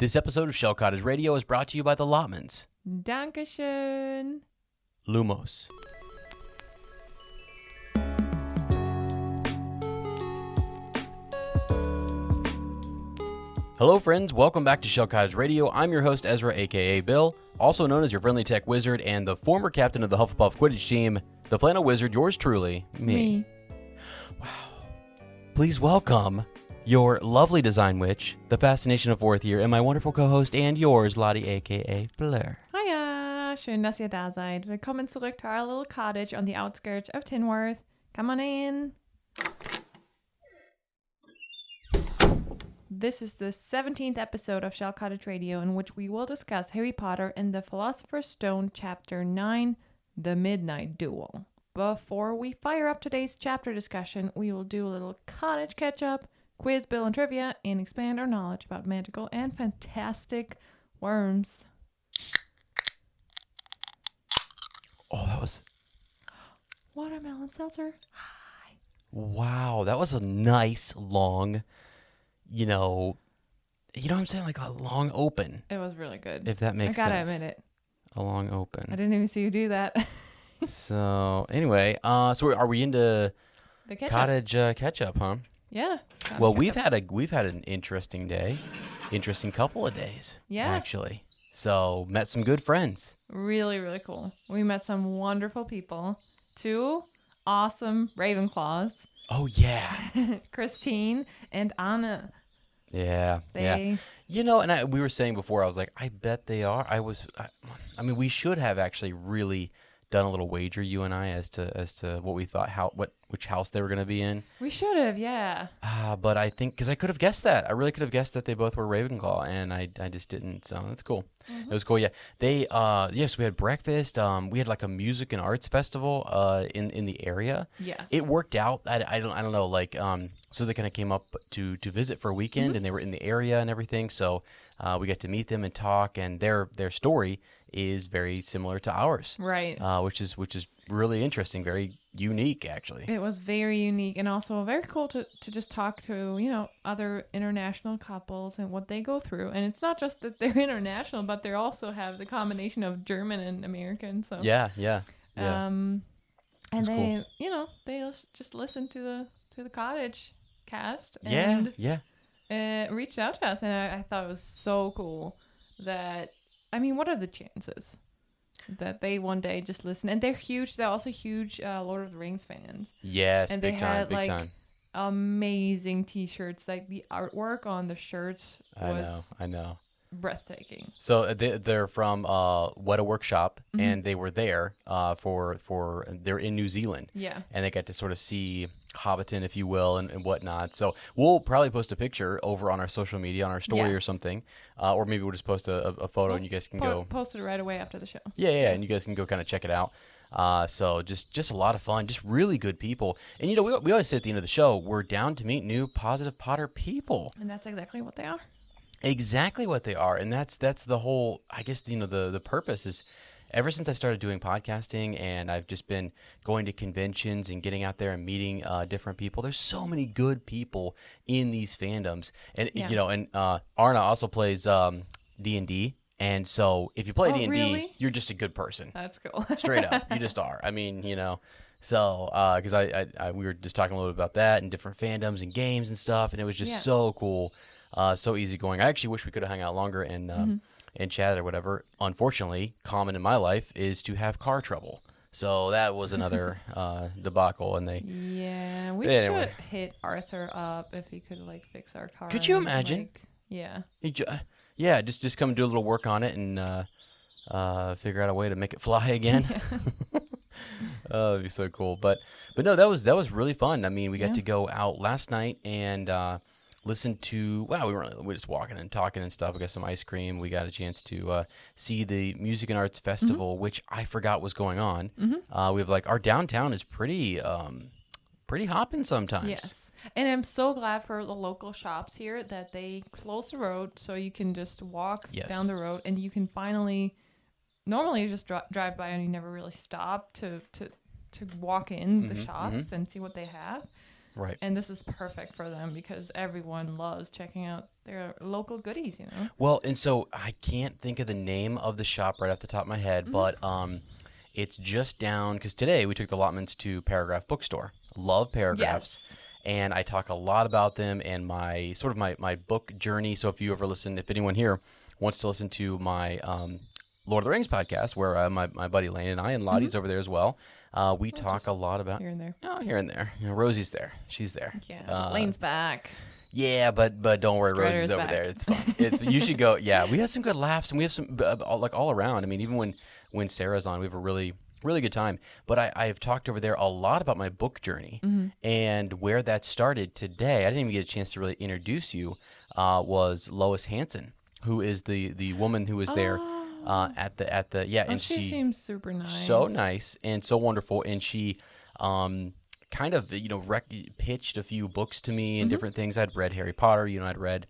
This episode of Shell Cottage Radio is brought to you by the Lotmans. Dankeschön. Lumos. Hello friends, welcome back to Shell Cottage Radio. I'm your host Ezra, aka Bill, also known as your friendly tech wizard and the former captain of the Hufflepuff Quidditch team, the Flannel Wizard, yours truly, me. Wow. Please welcome your lovely design witch, the fascination of fourth year, and my wonderful co-host and yours, Lottie, aka Fleur. Hiya, schön, dass ihr da seid. Willkommen zurück to our little cottage on the outskirts of Tinworth. Come on in. This is the 17th episode of Shell Cottage Radio, in which we will discuss Harry Potter and the Philosopher's Stone, Chapter 9, The Midnight Duel. Before we fire up today's chapter discussion, we will do a little cottage catch-up, quiz, bill, and trivia, and expand our knowledge about magical and fantastic worms. Oh, that was... Watermelon seltzer. Wow, that was a nice, long, you know what I'm saying? Like a long open. It was really good. If that makes sense. I gotta admit it. A long open. I didn't even see you do that. So, anyway, so are we into The ketchup. cottage ketchup, huh? Yeah. Well, we've had an interesting day, interesting couple of days. Yeah. Actually, so met some good friends. Really, really cool. We met some wonderful people. 2 awesome Ravenclaws. Oh yeah, Christine and Anna. yeah. You know, and we were saying before, I was like, I bet they are. I mean, we should have actually really done a little wager, you and I, as to what we thought, which house they were going to be in. We should have, yeah. But I think, because I could have guessed that. I really could have guessed that they both were Ravenclaw, and I just didn't, so that's cool. Mm-hmm. It was cool, yeah. They, yes, we had breakfast. We had like a music and arts festival in the area. Yes. It worked out. I don't know, like, so they kind of came up to visit for a weekend, Mm-hmm. and they were in the area and everything, so we got to meet them and talk, and their story is very similar to ours. Right. Which is really interesting, very unique, actually. It was very unique and also very cool to just talk to, other international couples and what they go through. And it's not just that they're international, but they also have the combination of German and American. So Yeah. And That's they, they just listened to the cottage cast Yeah. and reached out to us. And I thought it was so cool that, what are the chances that they one day just listen? And they're huge. They're also huge Lord of the Rings fans. Yes, and big time. Amazing T-shirts. Like the artwork on the shirts was I know. breathtaking. So they're from What a Workshop, Mm-hmm. and they were there they're in New Zealand. Yeah. And they got to sort of see Hobbiton, if you will, and whatnot. So we'll probably post a picture over on our social media, on our story or something. Or maybe we'll just post a photo and you guys can go. Post it right away after the show. Yeah, and you guys can go kind of check it out. So just a lot of fun, just really good people. And, we always say at the end of the show, we're down to meet new positive Potter people. And that's exactly what they are. Exactly what they are. And that's the whole, I guess, the purpose is, ever since I started doing podcasting and I've just been going to conventions and getting out there and meeting different people, there's so many good people in these fandoms. And, and Arna also plays D&D. And so if you play D&D, really? You're just a good person. That's cool. Straight up. You just are. So, because we were just talking a little bit about that and different fandoms and games and stuff. And it was just so cool. So easygoing. I actually wish we could have hung out longer and chatted or whatever. Unfortunately, common in my life is to have car trouble. So that was another debacle. And we should hit Arthur up if he could fix our car. Could you imagine? Yeah. Just come and do a little work on it and figure out a way to make it fly again. Oh, that'd be so cool. But no, that was really fun. We got to go out last night and listen to, we were just walking and talking and stuff. We got some ice cream. We got a chance to see the Music and Arts Festival, which I forgot was going on. Mm-hmm. We have our downtown is pretty hopping sometimes. Yes. And I'm so glad for the local shops here that they close the road so you can just walk down the road and you can finally, normally you just drive by and you never really stop to walk in the shops and see what they have. Right. And this is perfect for them because everyone loves checking out their local goodies, you know? Well, and so I can't think of the name of the shop right off the top of my head, but it's just down, because today we took the allotments to Paragraph Bookstore. Love Paragraphs. Yes. And I talk a lot about them and my book journey. So if anyone here wants to listen to my Lord of the Rings podcast, where my buddy Lane and I, and Lottie's over there as well, we talk a lot about here and there. Oh, here and there. Rosie's there. She's there. Yeah, Lane's back. Yeah, but don't worry, Strider's Rosie's over back. there. It's fun. You should go. Yeah, we have some good laughs, and we have some all around. I mean, even when Sarah's on, we have a really good time. But I've talked over there a lot about my book journey and where that started today. I didn't even get a chance to really introduce you. Was Lois Hanson, who is the woman who was there at the and she seems super nice. So nice and so wonderful, and she kind of pitched a few books to me and different things. I'd read Harry Potter, I'd read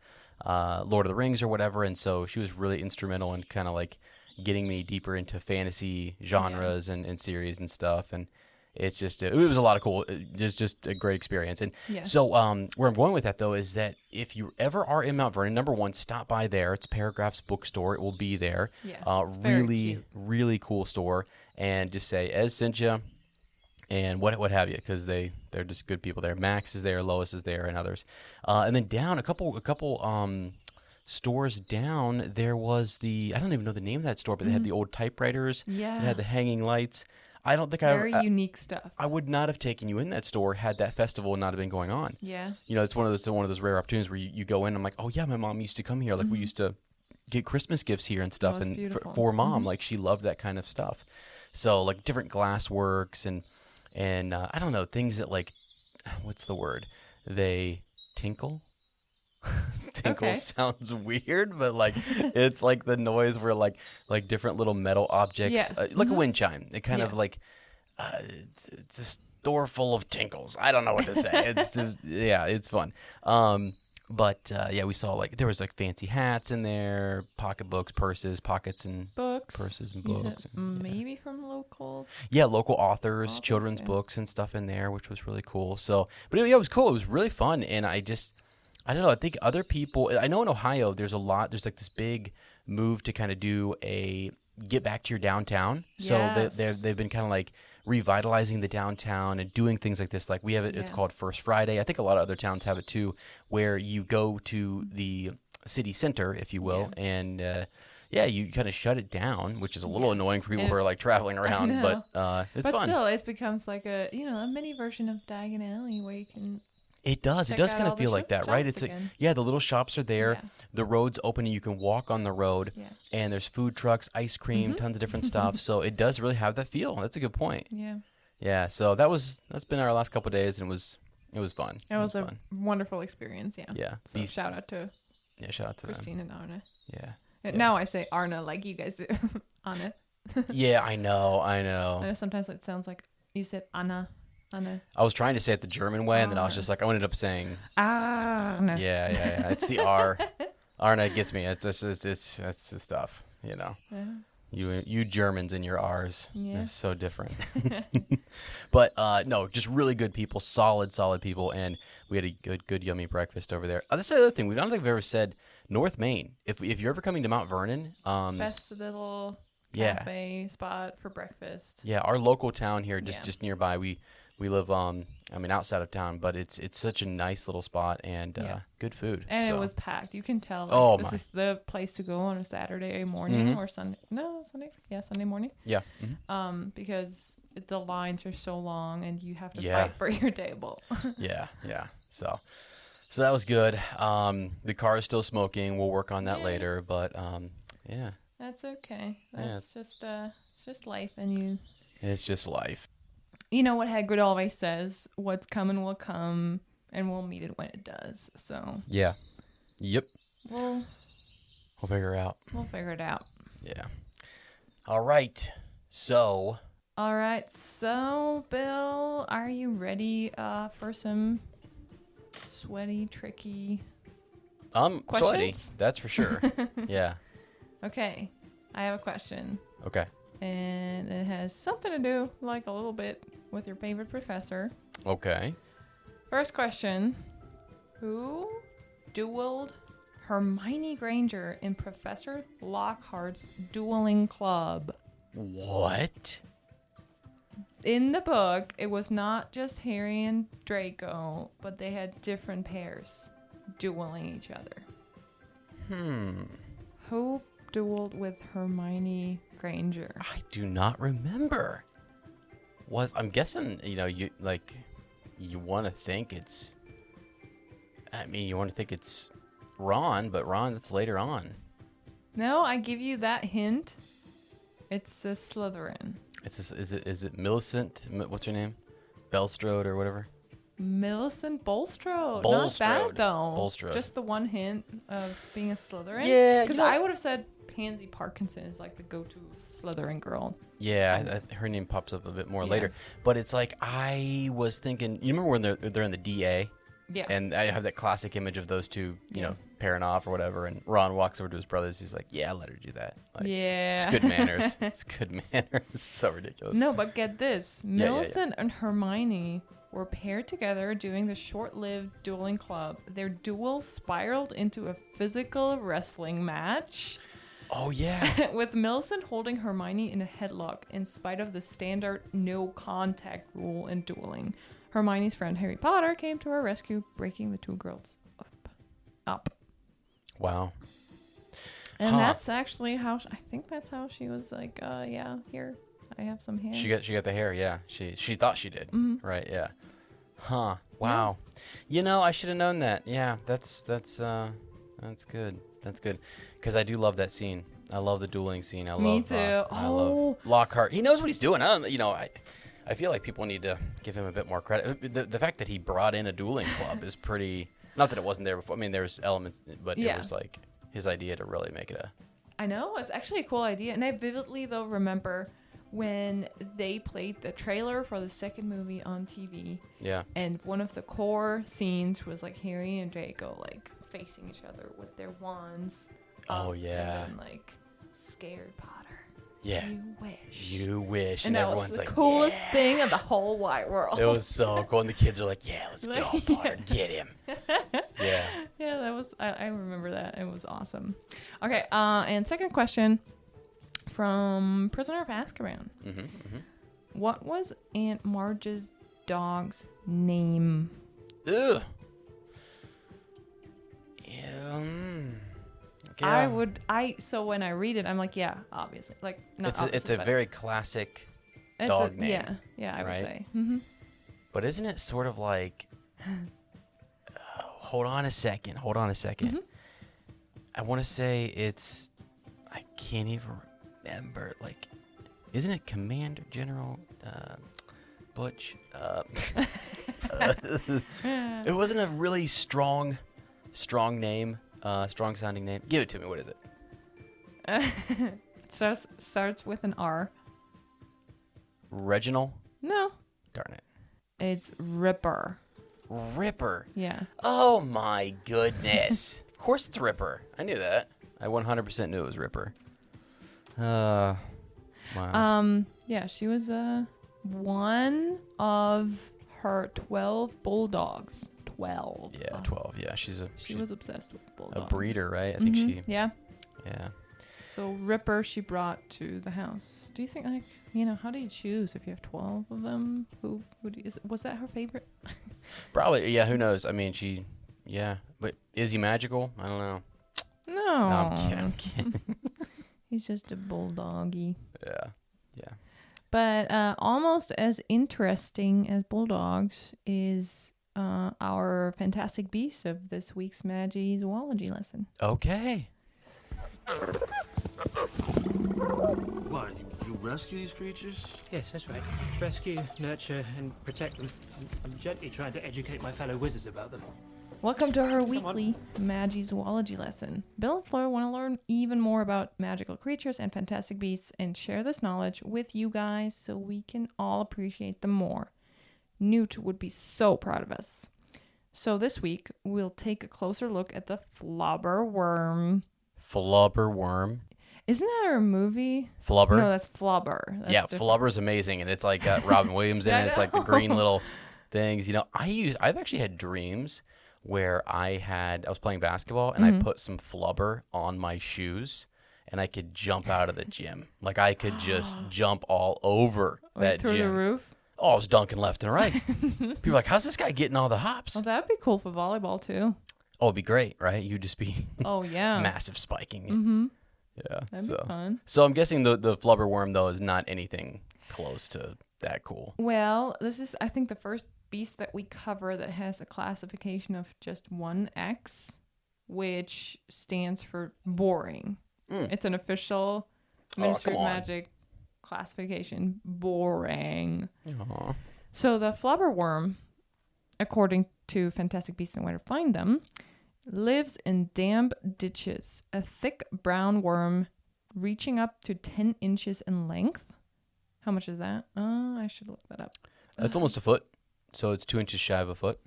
Lord of the Rings or whatever, and so she was really instrumental in kind of like getting me deeper into fantasy genres and series and stuff. And it's just it was a lot of cool. It's just a great experience. And so where I'm going with that though is that if you ever are in Mount Vernon, number one, stop by there. It's Paragraphs Bookstore. It will be there. Really cool store. And just say Ez sent you, and what have you, because they're just good people there. Max is there, Lois is there, and others. And then down a couple stores down, there was I don't even know the name of that store, but they had the old typewriters. Yeah. They had the hanging lights. I don't think very unique stuff. I would not have taken you in that store had that festival not have been going on. Yeah. It's one of those rare opportunities where you go in and I'm like, oh yeah, my mom used to come here. Like we used to get Christmas gifts here and stuff. And for mom, like she loved that kind of stuff. So like different glass works and I don't know, things that like, what's the word? They tinkle. Tinkle sounds weird, but like it's like the noise where like different little metal objects, like a wind chime. It kind of like it's a store full of tinkles. I don't know what to say. It's just, it's fun. But we saw like there was like fancy hats in there, pocketbooks, purses, pockets, and books, purses and books. Maybe from local. Yeah, local authors, children's books and stuff in there, which was really cool. So, but it was cool. It was really fun, and I don't know. I think other people. I know in Ohio, there's like this big move to kind of do get back to your downtown. So they've been kind of like revitalizing the downtown and doing things like this. Like we have it. It's called First Friday. I think a lot of other towns have it too, where you go to the city center, if you will, and you kind of shut it down, which is a little annoying for people who are like traveling around. But it's fun. But still, it becomes like a mini version of Diagon Alley where you can. It does. It does kind of feel like that, right? It's like, the little shops are there. Yeah. The road's open and you can walk on the road. Yeah. And there's food trucks, ice cream, tons of different stuff. So it does really have that feel. That's a good point. Yeah. Yeah. So that's been our last couple of days, and it was fun. It was a wonderful experience. Yeah. Yeah. So shout out to Christine and Arna. Yeah. Now I say Arna like you guys do. Anna. Yeah, I know. I know sometimes it sounds like you said Anna. I was trying to say it the German way, and then I was just like, I ended up saying, no. Yeah. It's the R. Arna gets me. It's the stuff, Yeah. You Germans and your R's, they're so different. But no, just really good people, solid people, and we had a good yummy breakfast over there. That's the other thing. I don't think we've ever said North Main. If you're ever coming to Mount Vernon, best little cafe spot for breakfast. Yeah, our local town here, just nearby. We live, outside of town, but it's such a nice little spot and good food. And it was packed. You can tell. This is the place to go on a Saturday morning or Sunday. No, Sunday. Yeah, Sunday morning. Yeah. Because the lines are so long and you have to fight for your table. Yeah. So that was good. The car is still smoking. We'll work on that later, but That's okay. It's just life, and It's just life. You know what Hagrid always says, what's coming will come, and we'll meet it when it does. So yeah. Yep. We'll figure it out. We'll figure it out. Yeah. All right. So, Bill, are you ready for some sweaty, tricky questions? Sweaty. That's for sure. Yeah. Okay. I have a question. Okay. And it has something to do, like a little bit, with your favorite professor. Okay. First question. Who dueled Hermione Granger in Professor Lockhart's dueling club? What? In the book, it was not just Harry and Draco, but they had different pairs dueling each other. Who dueled with Hermione Granger? I do not remember. I'm guessing, you want to think it's Ron, but Ron, that's later on. No, I give you that hint. It's a Slytherin. Is it Millicent? What's her name? Belstrode or whatever? Millicent Bulstrode. Not bad, though. Bulstrode. Just the one hint of being a Slytherin. Yeah. Because I would have said Pansy Parkinson is like the go-to Slytherin girl. Yeah, her name pops up a bit more later. But it's like, I was thinking, you remember when they're in the DA? Yeah. And I have that classic image of those two, pairing off or whatever. And Ron walks over to his brothers. He's like, yeah, let her do that. Like, yeah. It's good manners. It's good manners. It's so ridiculous. No, but get this. Millicent and Hermione were paired together during the short-lived dueling club. Their duel spiraled into a physical wrestling match. Oh, yeah. With Millicent holding Hermione in a headlock in spite of the standard no contact rule in dueling. Hermione's friend Harry Potter came to her rescue, breaking the two girls up. Wow. And that's actually how I think that's how she was like, yeah, here, I have some hair. She got the hair, yeah. She thought she did. Mm-hmm. Right, yeah. Huh. Wow. Yeah. I should have known that. Yeah, that's good. That's good. Because I do love that scene. I love the dueling scene. Me too. I love Lockhart. He knows what he's doing. I feel like people need to give him a bit more credit. The fact that he brought in a dueling club is pretty. Not that it wasn't there before. I mean, there's elements, but it was like his idea to really make it I know, it's actually a cool idea, and I vividly though remember when they played the trailer for the second movie on TV. Yeah. And one of the core scenes was like Harry and Draco like facing each other with their wands. Oh yeah. And like scared Potter. Yeah. You wish. And everyone's that was the like, coolest thing in the whole wide world. It was so cool. And the kids are like, yeah, let's go, Potter. Get him. Yeah. Yeah, that was, I remember that. It was awesome. Okay, and second question from Prisoner of Azkaban. What was Aunt Marge's dog's name? Ugh. Yeah. So when I read it, I'm like, yeah, obviously. Like, it's a very classic dog name. Yeah, I would right? say. Mm-hmm. But isn't it sort of like, hold on a second. Mm-hmm. I want to say I can't even remember. Like, isn't it Commander General Butch? It wasn't a really strong name. Strong sounding name. Give it to me. What is it? Starts with an R. Reginald? No. Darn it. It's Ripper. Ripper? Yeah. Oh my goodness. Of course it's Ripper. I knew that. I 100% knew it was Ripper. Wow. Yeah, she was one of her 12 bulldogs. 12. Yeah, 12. Yeah, she was obsessed with bulldogs. A breeder, right? I think she. Yeah. Yeah. So Ripper she brought to the house. Do you think how do you choose if you have 12 of them? Was that her favorite? Probably. Yeah. Who knows? I mean, yeah. But is he magical? I don't know. No. I'm kidding. He's just a bulldoggy. Yeah. Yeah. But almost as interesting as bulldogs is our fantastic beast of this week's Magi zoology lesson. Okay. What? You rescue these creatures? Yes, that's right. Rescue, nurture, and protect them. I'm gently trying to educate my fellow wizards about them. Welcome to our weekly Magi zoology lesson. Bill and Fleur want to learn even more about magical creatures and fantastic beasts and share this knowledge with you guys so we can all appreciate them more. Newt would be so proud of us. So this week, we'll take a closer look at the flobberworm. Flobberworm. Isn't that a movie? Flubber? No, that's Flubber. That's yeah, different. Flubber's amazing, and it's like got Robin Williams in it. It's like the green little things. I've actually had dreams where I was playing basketball and I put some flubber on my shoes and I could jump out of the gym. Like I could just jump all over that through gym. the roof. Oh, I was dunking left and right. People are like, how's this guy getting all the hops? Well, that'd be cool for volleyball too. Oh, it'd be great, right? You'd just be Oh yeah. massive spiking it. Mm-hmm. Yeah. That'd be fun. So I'm guessing the flubber worm, though, is not anything close to that cool. Well, this is, I think, the first beast that we cover that has a classification of just one X, which stands for boring. It's an official Ministry of Magic classification. Boring. Aww. So the flubber worm, according to Fantastic Beasts and Where to Find Them, lives in damp ditches. A thick brown worm reaching up to 10 inches in length. How much is that? I should look that up. It's almost a foot, so it's 2 inches shy of a foot.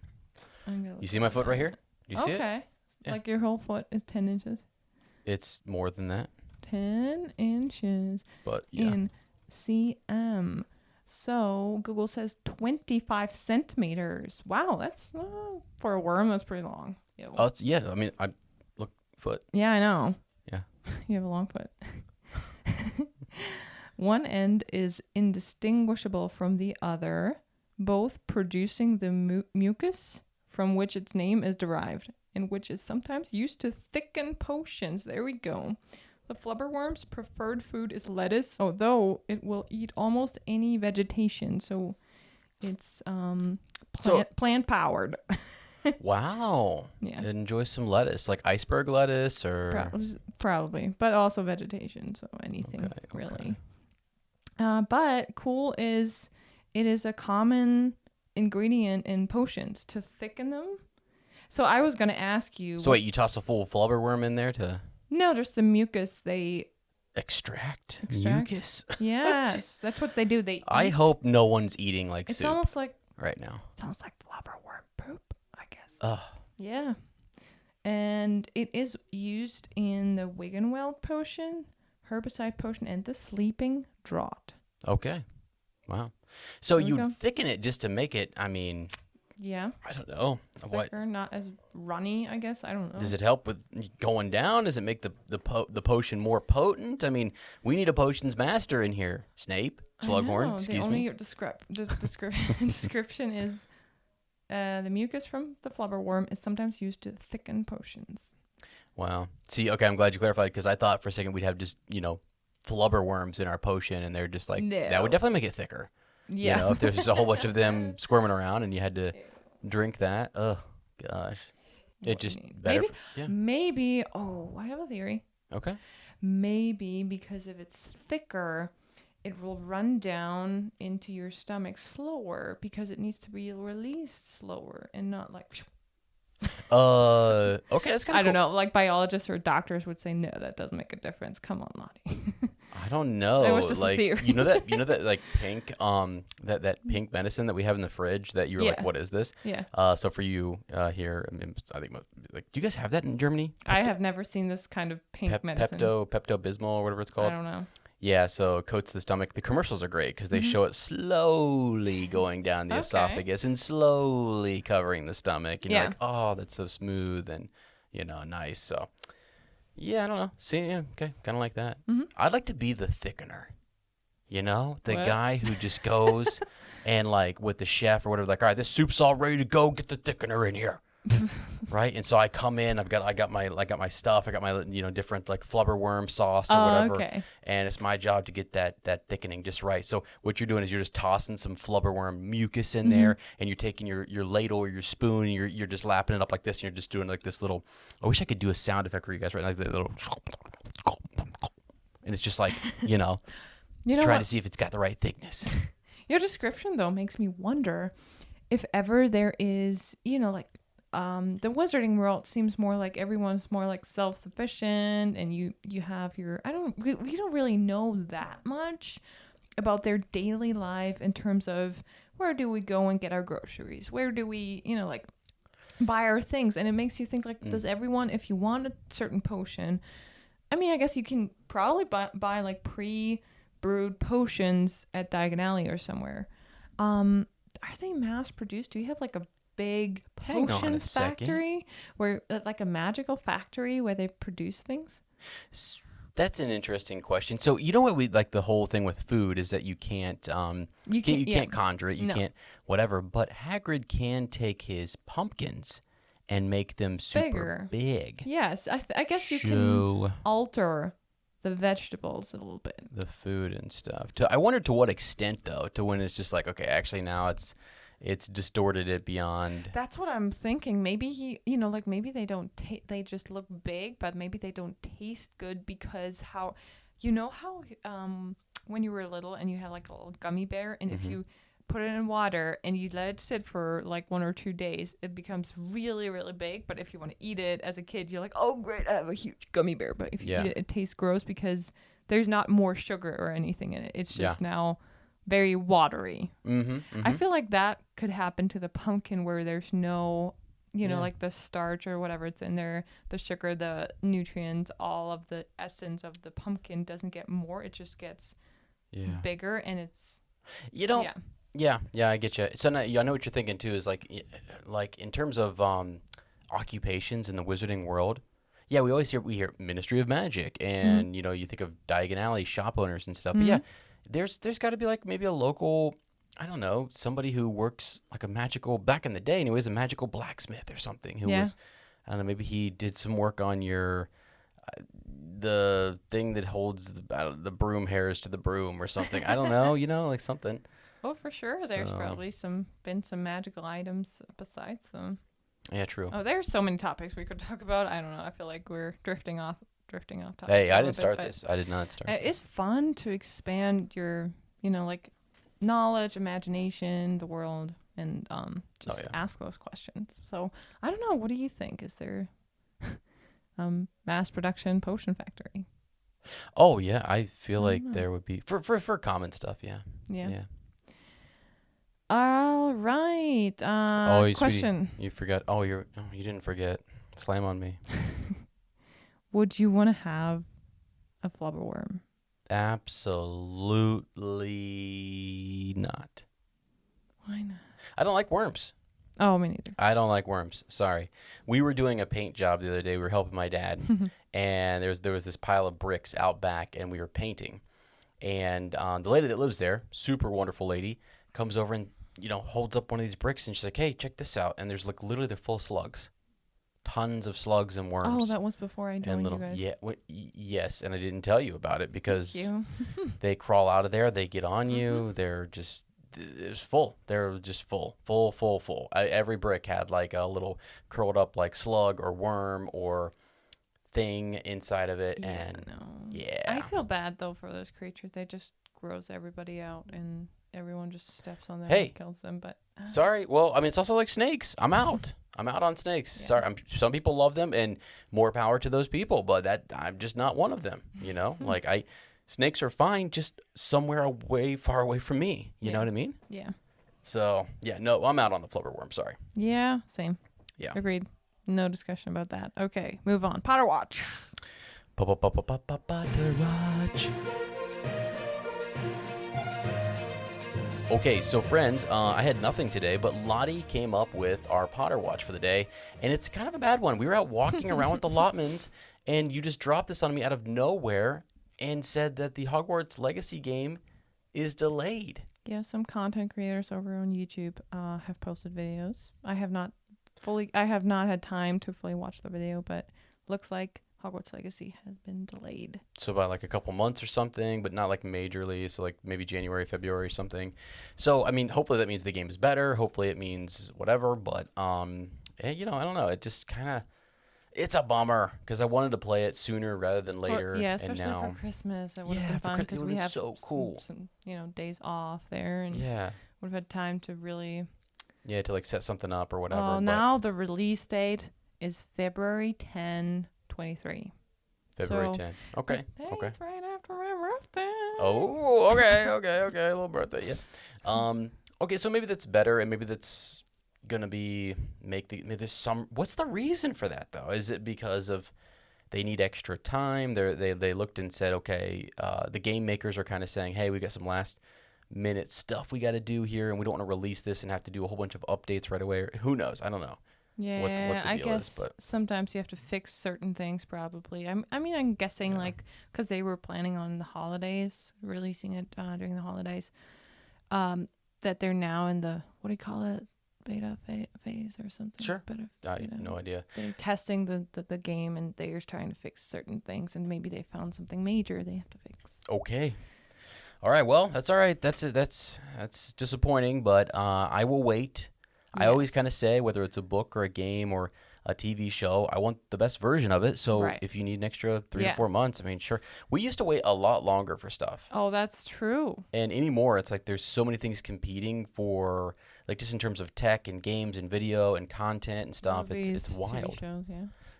You see my foot right here? Do you see it? Okay. Yeah. Like your whole foot is 10 inches. It's more than that. 10 inches But yeah. in cm. So Google says 25 centimeters. Wow, that's for a worm, that's pretty long. Yeah, I mean, look, foot. yeah, I know. Yeah. You have a long foot. One end is indistinguishable from the other, both producing the mucus from which its name is derived, and which is sometimes used to thicken potions. There we go. The flubberworm's preferred food is lettuce, although it will eat almost any vegetation. So it's plant powered. Wow. Yeah. Enjoy some lettuce, like iceberg lettuce or... Probably, but also vegetation. So anything really. But cool is it is a common ingredient in potions to thicken them. So I was going to ask you. So wait, you toss a full flubberworm in there to... No, just the mucus they Extract? Mucus. Yes, that's what they do. They. I hope no one's eating like It's soup almost like right now. sounds like flubberworm poop, I guess. Ugh. Yeah, and it is used in the Wiggenweld potion, herbicide potion, and the sleeping draught. Okay. Wow. So There we you go. thicken it just to make it, I mean, Yeah, I don't know. What thicker, not as runny. I guess I don't know. does it help with going down? Does it make the potion more potent? I mean, we need a potions master in here. Snape, Slughorn, excuse the only me. description is the mucus from the flubberworm is sometimes used to thicken potions. Wow. See, okay, I'm glad you clarified because I thought for a second we'd have just, flubberworms in our potion and they're just like, that would definitely make it thicker. Yeah. You know, if there's just a whole bunch of them squirming around and you had to drink that. Oh, gosh. It just better. Maybe, I have a theory. Okay. Maybe because if it's thicker, it will run down into your stomach slower because it needs to be released slower and not like... Okay, that's kind of I don't know. Like biologists or doctors would say, no, that doesn't make a difference. Come on, Lottie. I don't know. It was just a theory. you know that like pink that pink medicine that we have in the fridge that you were like, what is this? Yeah. So for you here, I think like, do you guys have that in Germany? I have never seen this kind of pink medicine. Pepto-Bismol or whatever it's called. I don't know. Yeah, so it coats the stomach. The commercials are great because they show it slowly going down the esophagus and slowly covering the stomach. And you're like, oh, that's so smooth and, nice. So, yeah, I don't know. See, yeah, okay, kind of like that. Mm-hmm. I'd like to be the thickener, guy who just goes and, like, with the chef or whatever, like, all right, this soup's all ready to go. Get the thickener in here. Right, and so I come in. I got my stuff. I got my different like flubberworm sauce or whatever. And it's my job to get that thickening just right. So what you're doing is you're just tossing some flubberworm mucus in there, and you're taking your ladle or your spoon, and you're just lapping it up like this, and you're just doing like this little. I wish I could do a sound effect for you guys right now, like the little. And it's just like trying to see if it's got the right thickness. Your description though makes me wonder if ever there is the wizarding world seems more like everyone's more like self-sufficient and you have your we don't really know that much about their daily life in terms of where do we go and get our groceries, where do we buy our things, and it makes you think like does everyone, if you want a certain potion, I mean I guess you can probably buy like pre-brewed potions at Diagon Alley or somewhere, are they mass produced? Do you have like a big Hang on a potions second. factory where like a magical factory where they produce things? That's an interesting question. So you know what we like the whole thing with food is that you can't You can't- yeah. conjure it, you No. can't whatever, but Hagrid can take his pumpkins and make them super Bigger. big. Yes, I guess you can Show alter the vegetables a little bit. the food and stuff. I wonder to what extent though, to when it's just like okay, actually now it's distorted it beyond. That's what I'm thinking. Maybe like maybe they don't they just look big, but maybe they don't taste good because how when you were little and you had like a little gummy bear and if you put it in water and you let it sit for like 1 or 2 days, it becomes really, really big. But if you want to eat it as a kid, you're like, oh, great, I have a huge gummy bear. But if you eat it, it tastes gross because there's not more sugar or anything in it. It's just now very watery. I feel like that could happen to the pumpkin where there's no, like the starch or whatever it's in there, the sugar, the nutrients, all of the essence of the pumpkin doesn't get more. It just gets bigger and it's, Yeah, I get you. So now, I know what you're thinking too. Is like in terms of occupations in the wizarding world. Yeah, we hear Ministry of Magic, and you think of Diagon Alley shop owners and stuff. But yeah, there's got to be like maybe a local, I don't know, somebody who works like a magical back in the day, and he was a magical blacksmith or something. Who was, I don't know, maybe he did some work on your. The thing that holds the broom hairs to the broom or something. I don't know, like something. Oh, for sure. There's probably been some magical items besides them. Yeah, true. Oh, there's so many topics we could talk about. I don't know. I feel like we're drifting off topic. Hey, I didn't start this. I did not start this. It's fun to expand your, like knowledge, imagination, the world, and just ask those questions. So I don't know. What do you think? Is there mass production potion factory? Oh yeah, I feel like there would be for common stuff. Yeah. All right. Question. Sweetie, you forgot. You didn't forget. Slam on me. Would you want to have a flubberworm? Absolutely not. Why not? I don't like worms. Oh, me neither. I don't like worms. Sorry. We were doing a paint job the other day. We were helping my dad, and there was this pile of bricks out back, and we were painting. And the lady that lives there, super wonderful lady, comes over and holds up one of these bricks, and she's like, "Hey, check this out." And there's like literally they're full of slugs, tons of slugs and worms. Oh, that was before I joined you guys. Yeah, yes, and I didn't tell you about it because they crawl out of there, they get on you, they're just. It's full. They're just full. Every brick had like a little curled up like slug or worm or thing inside of it. I feel bad though for those creatures. They just gross everybody out and everyone just steps on them and kills them. But sorry. Well, I mean, it's also like snakes. I'm out. I'm out on snakes. Yeah. Sorry. Some people love them and more power to those people, but I'm just not one of them. Snakes are fine, just somewhere far away from me. You know what I mean? Yeah. So, no, I'm out on the flubberworm. Sorry. Yeah, same. Yeah. Agreed. No discussion about that. Okay, move on. Potter Watch. Potter Watch. Okay, so friends, I had nothing today, but Lottie came up with our Potter Watch for the day, and it's kind of a bad one. We were out walking around with the Lotmans, and you just dropped this on me out of nowhere, and said that the Hogwarts Legacy game is delayed. Yeah, some content creators over on YouTube have posted videos. I have not had time to fully watch the video, but looks like Hogwarts Legacy has been delayed. So by like a couple months or something, but not like majorly. So like maybe January, February or something. So, I mean, hopefully that means the game is better. Hopefully it means whatever. But, I don't know. It just kind of... It's a bummer because I wanted to play it sooner rather than later. Especially for Christmas. It would have been fun because we have some days off there and would have had time to really... Yeah, to like set something up or whatever. Oh, now the release date is February 10, 23. February 10. Okay. Okay. It's right after my birthday. Oh, okay. A little birthday, yeah. Okay, so maybe that's better and maybe that's... gonna be what's the reason for that though? Is it because of they need extra time? They looked and said, okay, the game makers are kind of saying, hey, we got some last minute stuff we got to do here, and we don't want to release this and have to do a whole bunch of updates right away. Who knows? I don't know. Yeah, what the I deal guess is, but sometimes you have to fix certain things probably. I mean, I'm guessing like because they were planning on the holidays, releasing it during the holidays, that they're now in the, what do you call it, beta phase or something? Sure. Beta, I have no idea. They're testing the game and they're trying to fix certain things, and maybe they found something major they have to fix. Okay. All right. Well, that's all right. That's it. That's disappointing, but I will wait. I always kind of say, whether it's a book or a game or a TV show, I want the best version of it. So if you need an extra 3 to 4 months, I mean, sure. We used to wait a lot longer for stuff. Oh, that's true. And anymore, it's like there's so many things competing for, like, just in terms of tech and games and video and content and stuff. Movies, it's wild. TV shows,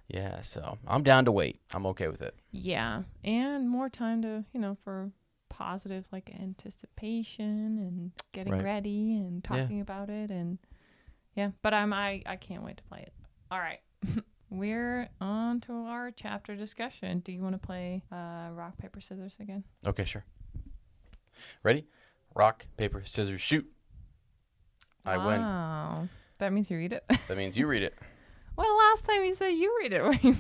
Yeah, so I'm down to wait. I'm okay with it. Yeah, and more time to, for positive, like, anticipation and getting ready and talking about it and... Yeah, but I can't wait to play it. All right. We're on to our chapter discussion. Do you want to play rock, paper, scissors again? Okay, sure. Ready? Rock, paper, scissors, shoot. I win. Wow. That means you read it? That means you read it. Well, last time you said you read it. What are you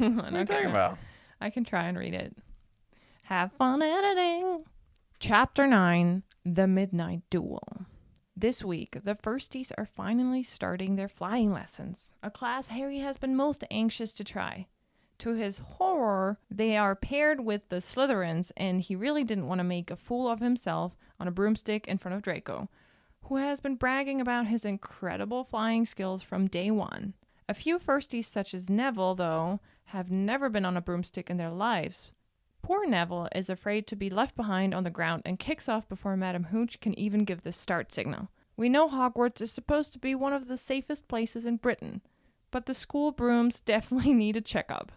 talking about? I can try and read it. Have fun editing. Chapter 9, The Midnight Duel. This week, the firsties are finally starting their flying lessons, a class Harry has been most anxious to try. To his horror, they are paired with the Slytherins, and he really didn't want to make a fool of himself on a broomstick in front of Draco, who has been bragging about his incredible flying skills from day one. A few firsties, such as Neville, though, have never been on a broomstick in their lives. Poor Neville is afraid to be left behind on the ground and kicks off before Madam Hooch can even give the start signal. We know Hogwarts is supposed to be one of the safest places in Britain, but the school brooms definitely need a checkup.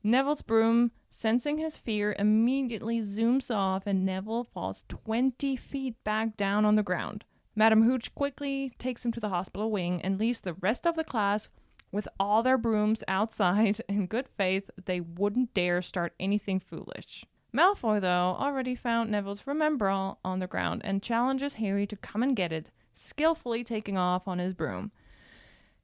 Neville's broom, sensing his fear, immediately zooms off and Neville falls 20 feet back down on the ground. Madam Hooch quickly takes him to the hospital wing and leaves the rest of the class with all their brooms outside in good faith they wouldn't dare start anything foolish. Malfoy, though, already found Neville's Remembrall on the ground and challenges Harry to come and get it, skillfully taking off on his broom.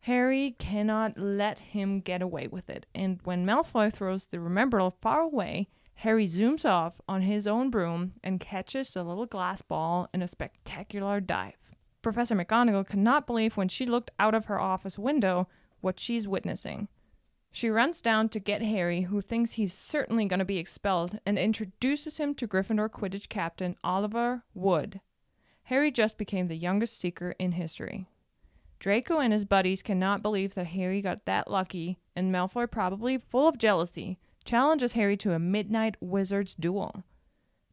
Harry cannot let him get away with it, and when Malfoy throws the Remembrall far away, Harry zooms off on his own broom and catches the little glass ball in a spectacular dive. Professor McGonagall could not believe when she looked out of her office window what she's witnessing. She runs down to get Harry, who thinks he's certainly going to be expelled, and introduces him to Gryffindor Quidditch captain Oliver Wood. Harry just became the youngest Seeker in history. Draco and his buddies cannot believe that Harry got that lucky, and Malfoy, probably full of jealousy, challenges Harry to a midnight wizard's duel.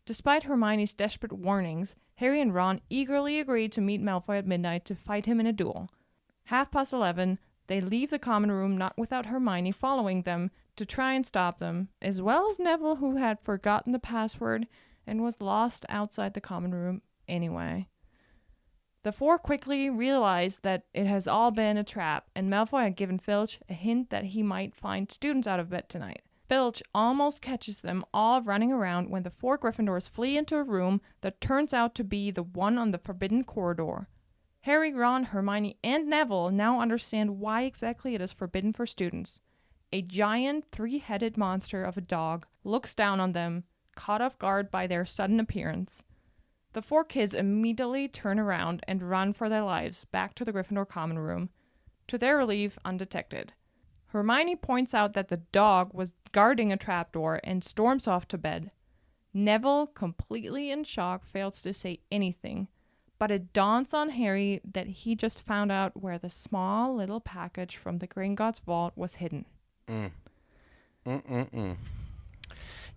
Despite Hermione's desperate warnings, Harry and Ron eagerly agree to meet Malfoy at midnight to fight him in a duel. 11:30, they leave the common room, not without Hermione following them to try and stop them, as well as Neville, who had forgotten the password and was lost outside the common room anyway. The four quickly realize that it has all been a trap, and Malfoy had given Filch a hint that he might find students out of bed tonight. Filch almost catches them all running around when the four Gryffindors flee into a room that turns out to be the one on the Forbidden Corridor. Harry, Ron, Hermione, and Neville now understand why exactly it is forbidden for students. A giant, three-headed monster of a dog looks down on them, caught off guard by their sudden appearance. The four kids immediately turn around and run for their lives back to the Gryffindor common room, to their relief undetected. Hermione points out that the dog was guarding a trapdoor and storms off to bed. Neville, completely in shock, fails to say anything, but it dawns on Harry that he just found out where the small little package from the Gringotts vault was hidden.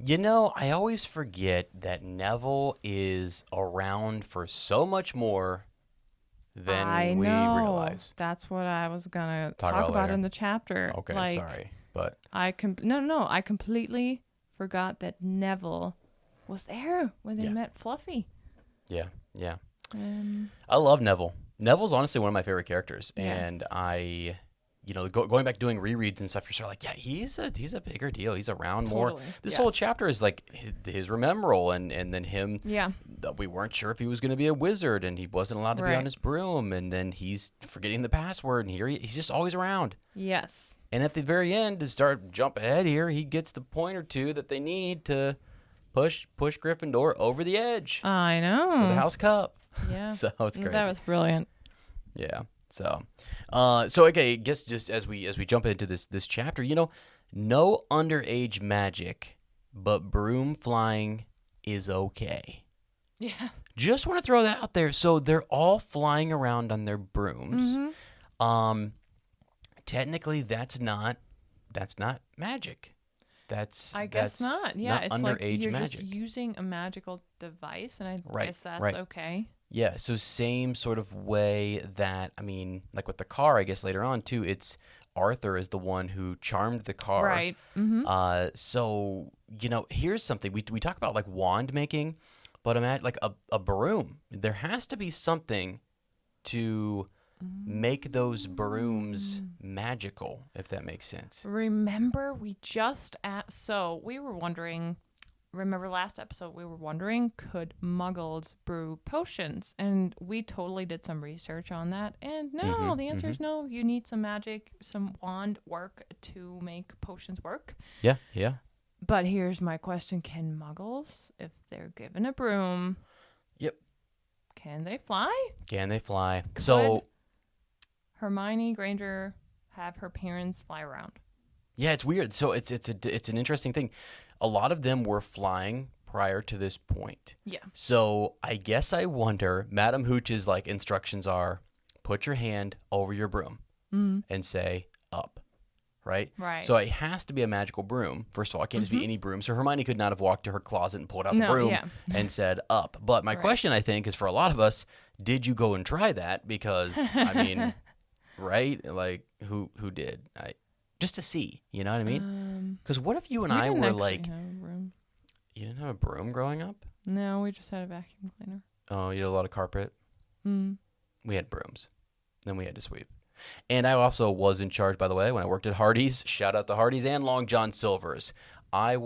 You know, I always forget that Neville is around for so much more than we realize. That's what I was gonna talk about later. in the chapter. Okay, sorry, but I completely forgot that Neville was there when they met Fluffy. Yeah. I love Neville. Neville's honestly one of my favorite characters, and going back doing rereads and stuff, you're sort of like, yeah, he's a bigger deal. He's around more. This whole chapter is like his rememberal, and then him. Yeah. We weren't sure if he was going to be a wizard, and he wasn't allowed to be on his broom, and then he's forgetting the password, and he's just always around. Yes. And at the very end, to start jump ahead here, he gets the point or two that they need to push Gryffindor over the edge. I know. For the House Cup. Yeah. So it's crazy. That was brilliant. Yeah. So okay, I guess just as we jump into this chapter, no underage magic, but broom flying is okay. Yeah. Just want to throw that out there. So they're all flying around on their brooms. Mm-hmm. Technically, that's not magic. I guess not. Yeah, not it's underage like you're magic. just using a magical device, and I guess that's okay. Yeah, so same sort of way that, like with the car, I guess later on too, it's Arthur is the one who charmed the car. Right. Mm-hmm. So, here's something. We talk about like wand making, but imagine like a broom. There has to be something to make those brooms magical, if that makes sense. Remember, we were wondering, last episode, we were wondering, could muggles brew potions? And we totally did some research on that. And no, the answer is no. You need some magic, some wand work to make potions work. Yeah. But here's my question. Can muggles, if they're given a broom, can they fly? Can they fly? So Hermione Granger have her parents fly around? Yeah, it's weird. So it's an interesting thing. A lot of them were flying prior to this point. Yeah. So I guess I wonder, Madam Hooch's like instructions are, put your hand over your broom and say up. Right? Right. So it has to be a magical broom. First of all, it can't just be any broom. So Hermione could not have walked to her closet and pulled out the broom and said up. But my question, I think, is for a lot of us, did you go and try that? Because, right? Like, who did? Just to see, you know what I mean? Because what if you and I were like, you didn't have a broom growing up? No, we just had a vacuum cleaner. Oh, you had a lot of carpet? We had brooms. Then we had to sweep. And I also was in charge, by the way, when I worked at Hardee's. Shout out to Hardee's and Long John Silver's. I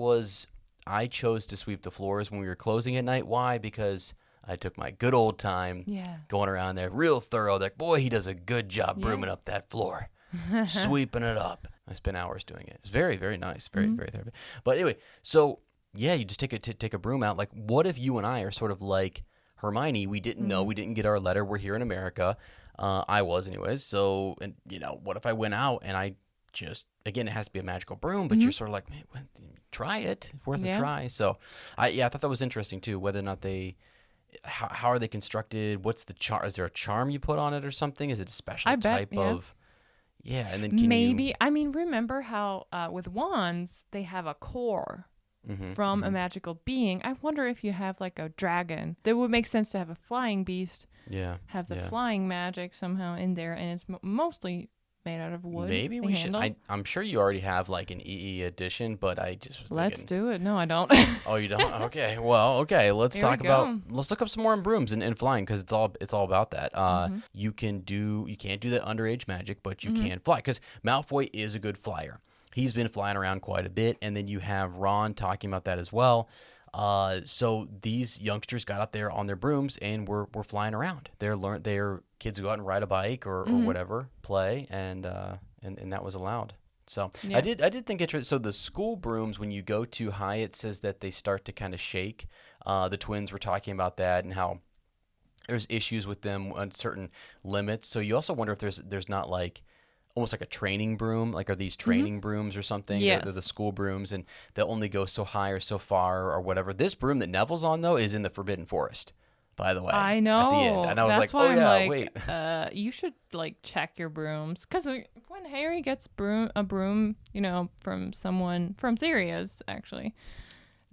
chose to sweep the floors when we were closing at night. Why? Because I took my good old time going around there, real thorough. Like, boy, he does a good job brooming up that floor, sweeping it up. I spent hours doing it. It's very, very nice, very, very therapeutic. But anyway, so yeah, you just take a broom out. Like, what if you and I are sort of like Hermione? We didn't know, we didn't get our letter. We're here in America. I was anyways. So, and what if I went out and I just, again, it has to be a magical broom, but you're sort of like, man, try it. It's worth a try. So I thought that was interesting too, whether or not how are they constructed? What's the charm? Is there a charm you put on it or something? Is it a special type of, and then remember how, with wands, they have a core from a magical being. I wonder if you have like a dragon, that would make sense to have a flying beast. Yeah. Have the flying magic somehow in there, and it's mostly made out of wood. Maybe we should. I'm sure you already have like an EE edition, but I just was Let's thinking. do it. No, I don't. Oh, you don't? Okay. Well, okay. Let's talk about. Let's look up some more on brooms and flying, because it's all about that. You can't do that underage magic, but you can fly, because Malfoy is a good flyer. He's been flying around quite a bit, and then you have Ron talking about that as well. So these youngsters got out there on their brooms and were flying around. They're kids who go out and ride a bike or whatever, play, and that was allowed. So I did think interesting. So the school brooms, when you go too high, it says that they start to kind of shake. The twins were talking about that and how there's issues with them on certain limits. So you also wonder if there's not like almost like a training broom, like are these training brooms or something? Yes. They're the school brooms, and they'll only go so high or so far or whatever. This broom that Neville's on, though, is in the Forbidden Forest, by the way. I know. At the end. And I was That's like, why oh, I'm wait. You should like check your brooms, because when Harry gets a broom, from someone, from Sirius, actually,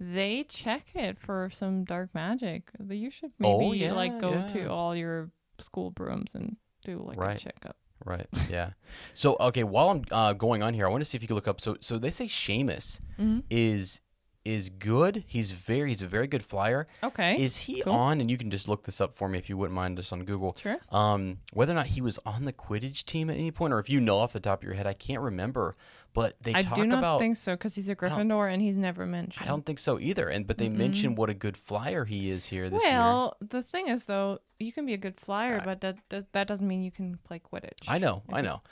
they check it for some dark magic. You should maybe go to all your school brooms and do a checkup. Right. Yeah. So, okay, while I'm going on here, I want to see if you can look up. So they say Seamus is is good. He's a very good flyer. Okay. Is he cool. on? And you can just look this up for me if you wouldn't mind, just on Google. Sure. Whether or not he was on the Quidditch team at any point, or if you know off the top of your head, I can't remember. But they talk about. I do not think so, because he's a Gryffindor and he's never mentioned. I don't think so either. But they mention what a good flyer he is here this year. Well, the thing is, though, you can be a good flyer, but that doesn't mean you can play Quidditch. I know.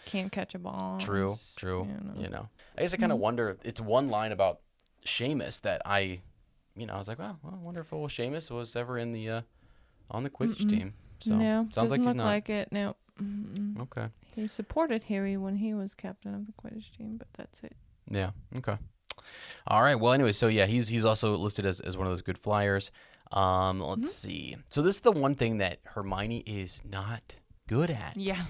Can't catch a ball. True. You know. I guess I kind of wonder. It's one line about Seamus that I was like, well, I wonder if old Seamus was ever in the on the Quidditch team. So no, sounds like he's not. Doesn't look like it. No. Mm-mm. Okay. He supported Harry when he was captain of the Quidditch team, but that's it. Yeah. Okay. All right. Well, anyway, so yeah, he's also listed as one of those good flyers. Let's see. So this is the one thing that Hermione is not good at. Yeah.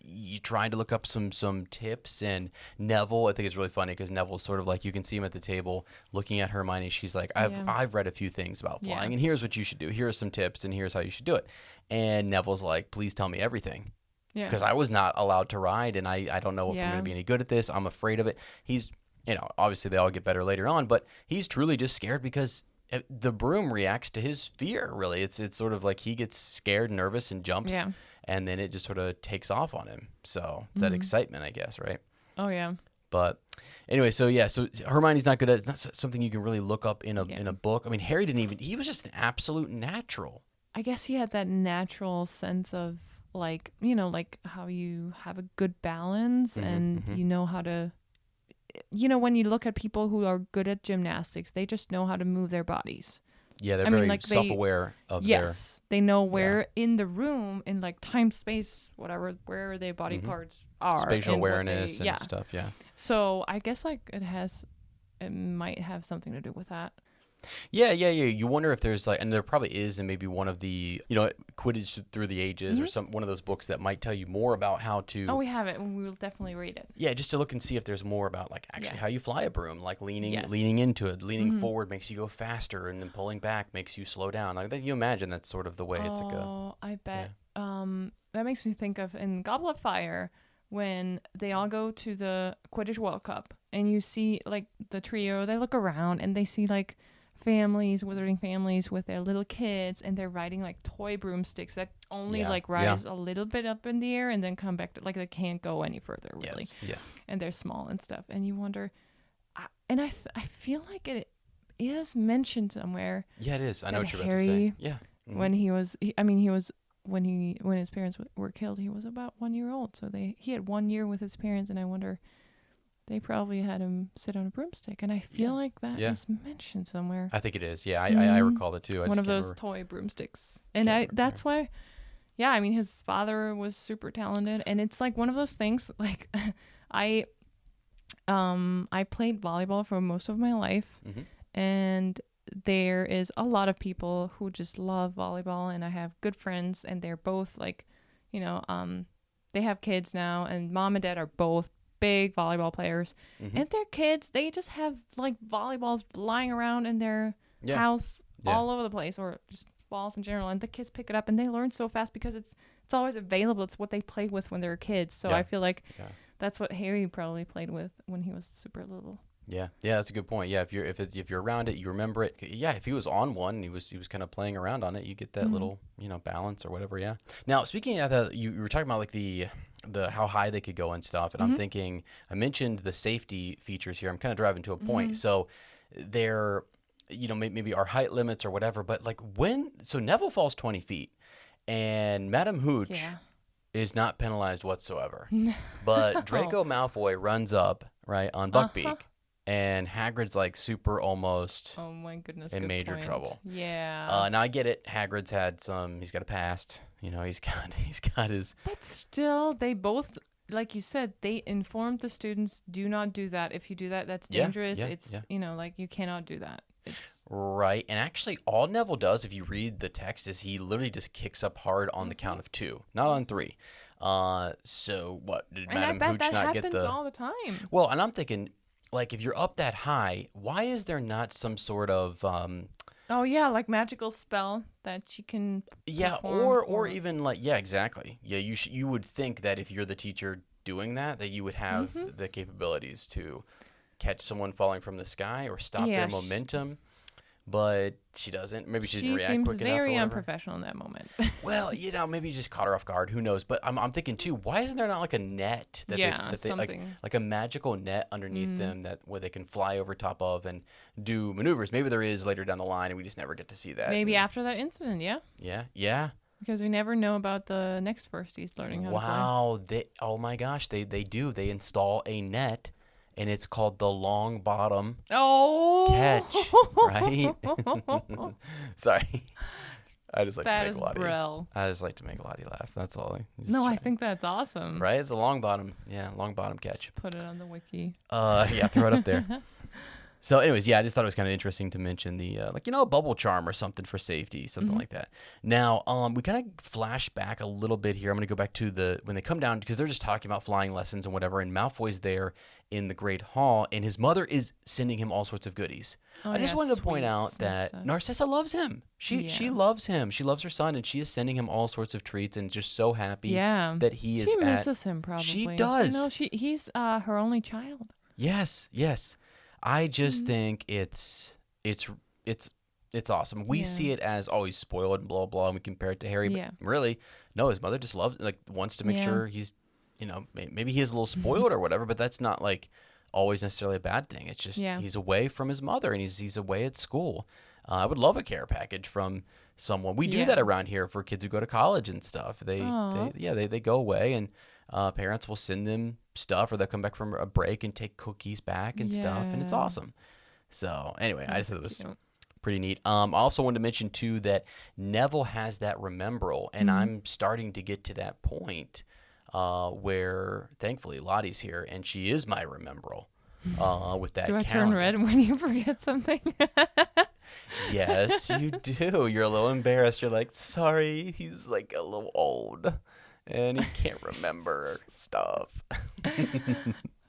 You trying to look up some tips, and Neville, I think it's really funny because Neville's sort of like, you can see him at the table looking at Hermione. She's like, I've read a few things about flying, and here's what you should do. Here are some tips, and here's how you should do it. And Neville's like, please tell me everything. Yeah. Because I was not allowed to ride, and I don't know if I'm going to be any good at this. I'm afraid of it. He's, obviously they all get better later on, but he's truly just scared because the broom reacts to his fear, really. It's sort of like he gets scared, nervous, and jumps. Yeah. And then it just sort of takes off on him. So it's that excitement, I guess, right? Oh, yeah. But anyway, so Hermione's not good at it. It's not something you can really look up in a book. I mean, Harry he was just an absolute natural. I guess he had that natural sense of, like, like how you have a good balance and you know how to, when you look at people who are good at gymnastics, they just know how to move their bodies. Yeah, they're very self-aware of yes, they know where in the room, in like time, space, whatever, where their body parts are. Spatial awareness and stuff, yeah. So I guess like it might have something to do with that. Yeah. You wonder if there's and there probably is, and maybe one of the Quidditch Through the Ages or one of those books that might tell you more about how to. Oh, we have it, and we'll definitely read it. Yeah, just to look and see if there's more about how you fly a broom, like leaning into it, leaning forward makes you go faster, and then pulling back makes you slow down. Like that, you imagine that's sort of the way it's a go. Oh, I bet. Yeah. That makes me think of in Goblet of Fire when they all go to the Quidditch World Cup, and you see like the trio. They look around and they see like wizarding families with their little kids, and they're riding like toy broomsticks that only rise a little bit up in the air and then come back to, like, they can't go any further, really. Yes. Yeah. And they're small and stuff, and you wonder, and I feel like it is mentioned somewhere. Yeah, it is. I know what you're about to say. Yeah. Mm-hmm. When his parents were killed, he was about 1 year old, so he had 1 year with his parents, and I wonder, they probably had him sit on a broomstick, and I feel like that is mentioned somewhere. I think it is. Yeah, I recall it too. One of those toy broomsticks, and that's why. Yeah, I mean, his father was super talented, and it's like one of those things. Like, I played volleyball for most of my life, and there is a lot of people who just love volleyball, and I have good friends, and they're both like, they have kids now, and mom and dad are both big volleyball players, and their kids, they just have like volleyballs lying around in their house all over the place, or just balls in general, and the kids pick it up and they learn so fast because it's always available. It's what they play with when they're kids. So I feel like that's what Harry probably played with when he was super little. Yeah, that's a good point. Yeah, if you're around it, you remember it. Yeah, if he was on one, and he was kind of playing around on it, you get that little balance or whatever. Yeah. Now, speaking of you were talking about like the how high they could go and stuff, and I'm thinking, I mentioned the safety features here. I'm kind of driving to a point. So there, maybe our height limits or whatever, but like so Neville falls 20 feet, and Madam Hooch is not penalized whatsoever, but Draco Malfoy runs up right on Buckbeak. And Hagrid's like super almost. Oh my goodness! In major trouble. Yeah. Now I get it. Hagrid's had some. He's got a past. He's got his. But still, they both, like you said, they informed the students, do not do that. If you do that, that's dangerous. It's like you cannot do that. It's right. And actually, all Neville does, if you read the text, is he literally just kicks up hard on the count of 2, not on 3. So what did Madam Hooch not get the? And I bet that happens all the time. Well, and I'm thinking, like, if you're up that high, why is there not some sort of like magical spell that you can or even like exactly. Yeah, you would think that if you're the teacher doing that you would have the capabilities to catch someone falling from the sky or stop their momentum. But she doesn't. Maybe she didn't react quick enough. She seems very unprofessional in that moment. Well, maybe you just caught her off guard. Who knows? But I'm thinking too. Why isn't there not like a net that they like a magical net underneath them where they can fly over top of and do maneuvers? Maybe there is later down the line, and we just never get to see that. Maybe after that incident, yeah. Yeah. Because we never know about the next firsties learning how to fly. Wow. Oh my gosh, they do. They install a net. And it's called the long bottom catch, right? Sorry. I just like to make Lottie. Brill. I just like to make Lottie laugh. That's all. I think that's awesome. Right? It's a long bottom. Yeah, long bottom catch. Put it on the wiki. Yeah, throw it up there. So anyways, I just thought it was kind of interesting to mention the, a bubble charm or something for safety, something like that. Now, we kind of flash back a little bit here. I'm going to go back to when they come down, because they're just talking about flying lessons and whatever, and Malfoy's there in the Great Hall, and his mother is sending him all sorts of goodies. I just wanted to point out that Narcissa loves him. She loves him. She loves her son, and she is sending him all sorts of treats and just so happy that he is She misses him, probably. She does. No, he's her only child. Yes. I just think it's awesome. We see it as always spoiled and blah blah, and we compare it to Harry. But really, no, his mother just wants to make sure he's, maybe he is a little spoiled or whatever. But that's not always necessarily a bad thing. It's just he's away from his mother and he's away at school. I would love a care package from someone. We do that around here for kids who go to college and stuff. They go away and parents will send them stuff, or they'll come back from a break and take cookies back and stuff, and it's awesome. So anyway, I just thought it was pretty neat. I also wanted to mention too that Neville has that remembrall, and I'm starting to get to that point where thankfully Lottie's here, and she is my remembrall with that. Do I calendar. turn red when you forget something? Yes, you do. You're a little embarrassed. You're like, sorry, he's a little old. And he can't remember stuff.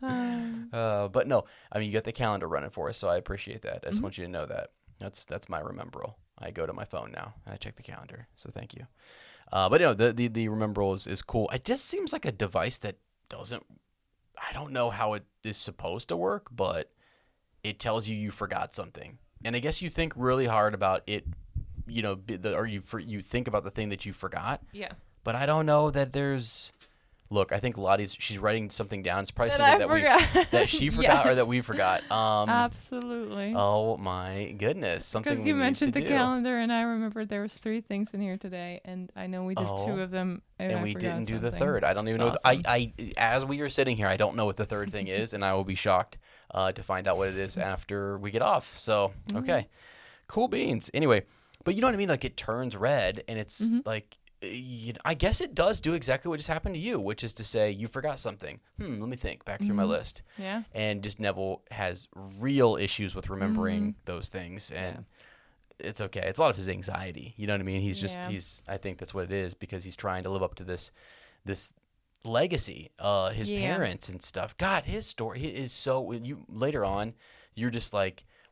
But no, you got the calendar running for us, so I appreciate that. I just want you to know that. That's my remembrall. I go to my phone now, and I check the calendar, so thank you. But the remembrall is cool. It just seems like a device that doesn't... I don't know how it is supposed to work, but it tells you forgot something. And I guess you think really hard about it, or you think about the thing that you forgot. Yeah. But I don't know that there's... Look, I think she's writing something down. It's probably something that she forgot or that we forgot. Absolutely. Oh my goodness, something. Because you mentioned the calendar, and I remembered there was 3 things in here today, and I know we did 2 of them, and we didn't do the third. I don't even know. Awesome. I as we are sitting here, I don't know what the third thing is, and I will be shocked to find out what it is after we get off. So okay, cool beans. Anyway, but you know what I mean? It turns red, and it's I guess it does do exactly what just happened to you, which is to say you forgot something. Let me think back through my list. Yeah. And just Neville has real issues with remembering those things, and it's okay. It's a lot of his anxiety. You know what I mean? I think that's what it is, because he's trying to live up to this legacy, his parents and stuff. God, his story is so. Later on, you're just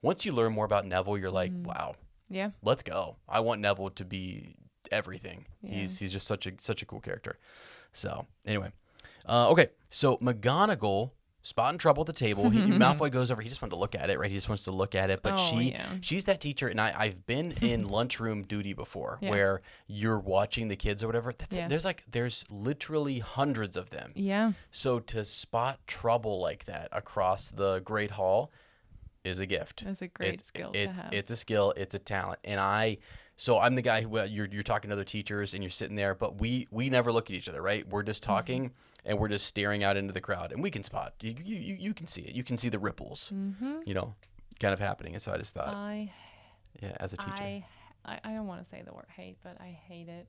once you learn more about Neville, you're like, wow. Yeah. Let's go. I want Neville to be everything. He's just such a cool character. So anyway, okay. So McGonagall spotting trouble at the table. Malfoy goes over. He just wanted to look at it, right? He just wants to look at it. But she's that teacher, and I've been in lunchroom duty before, where you're watching the kids or whatever. There's literally hundreds of them. Yeah. So to spot trouble like that across the Great Hall is a gift. It's a great skill to have. It's a skill. It's a talent, and So I'm the guy who you're talking to other teachers and you're sitting there, but we never look at each other, right? We're just talking and we're just staring out into the crowd, and we can spot. You can see it. You can see the ripples, kind of happening. And so I just thought, as a teacher, I don't want to say the word hate, but I hate it.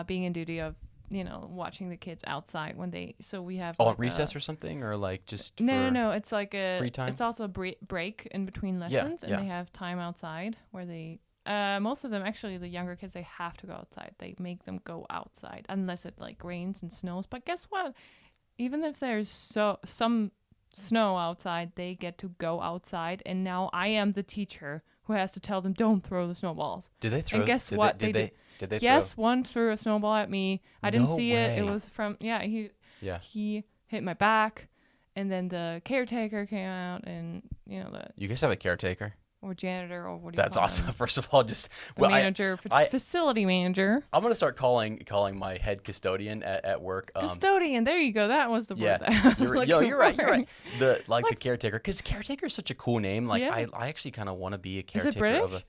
Being in duty of watching the kids outside when we have recess or something, or just no, it's like a free time. It's also a break in between lessons, and they have time outside where they. Most of them, actually, the younger kids, they have to go outside. They make them go outside unless it rains and snows. But guess what? Even if there's some snow outside, they get to go outside. And now I am the teacher who has to tell them, don't throw the snowballs. Did they throw? And guess what? Did they yes, throw? One threw a snowball at me. I didn't see it. It was from he hit my back. and then the caretaker came out, and You guys have a caretaker? or janitor, or what do you That's call awesome. them? First of all, just The manager, facility manager. I'm gonna start calling my head custodian at work. Custodian. There you go. That was the word. That I was you're looking right. for. You're right. The caretaker, because caretaker is such a cool name. Like Yeah. I actually kind of want to be a Is caretaker it British? of a.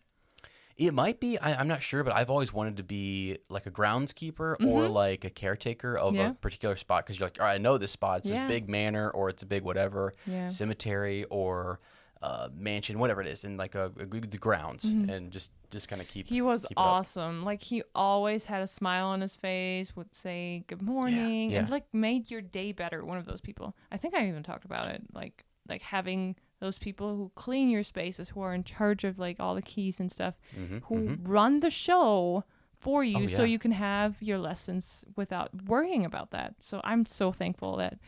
It might be. I'm not sure, but I've always wanted to be like a groundskeeper or like a caretaker of Yeah. a particular spot, because you're like, all right, I know this spot. It's Yeah. a big manor, or it's a big whatever Yeah. cemetery or mansion, whatever it is, in like the grounds, and just kind of keep. He was keep it up. awesome. Like, he always had a smile on his face, would say good morning, yeah. and like made your day better. One of those people. I think I even talked about it. Like having those people who clean your spaces, who are in charge of like all the keys and stuff, who run the show for you, Oh, so yeah. you can have your lessons without worrying about that. So I'm so thankful that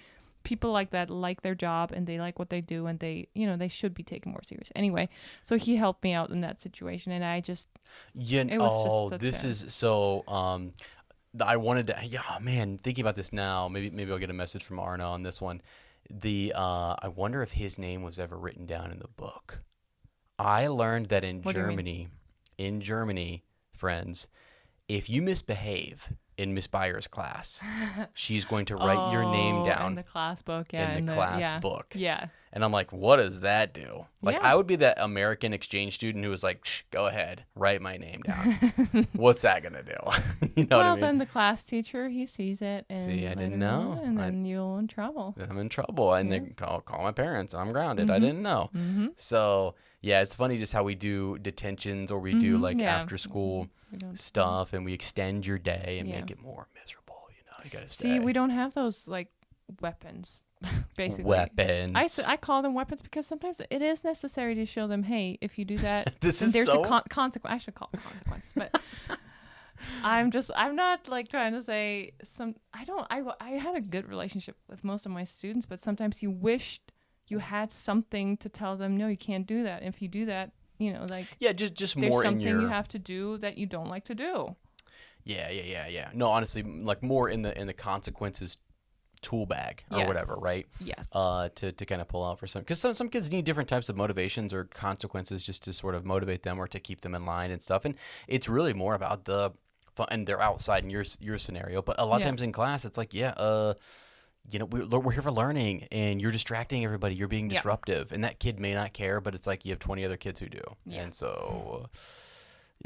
people like that like their job, and they like what they do, and they should be taken more serious. Anyway, so he helped me out in that situation, and I just it was just such this a- is so. I wanted to. Yeah, man. Thinking about this now, maybe I'll get a message from Arna on this one. I wonder if his name was ever written down in the book. I learned that in What do you mean? Germany, friends, if you misbehave in Miss Byer's class, she's going to write your name down in the class book. Yeah, in the class book. Yeah. And I'm like, what does that do? Like, Yeah. I would be that American exchange student who was like, Shh, go ahead, write my name down. What's that going to do? You know what I mean? Then the class teacher, he sees it, and See, I let didn't him know. and then you're in trouble. Then I'm in trouble. And they call my parents. I'm grounded. I didn't know. So, yeah, it's funny just how we do detentions, or we do like yeah. after school We don't- stuff, and we extend your day and Yeah. make it more miserable. You know, you got to stay. See, we don't have those like weapons, basically. Weapons. I call them weapons because sometimes it is necessary to show them, hey, if you do that, This then is there's so- a consequence. I should call it consequence, but I'm not like trying to say I had a good relationship with most of my students, but sometimes you wished you had something to tell them, no, you can't do that. If you do that, like Yeah, just there's more in something your. you have to do that you don't like to do. Yeah. No, honestly, like more in the consequences tool bag or Yes. whatever, right? Yes. To kind of pull out for some, because some kids need different types of motivations or consequences just to sort of motivate them or to keep them in line and stuff. And it's really more about the fun, and they're outside in your scenario. But a lot of Yeah. times in class, it's like, we're here for learning, and you're distracting everybody. You're being Yeah. disruptive, and that kid may not care, but it's like you have 20 other kids who do, Yeah. and so.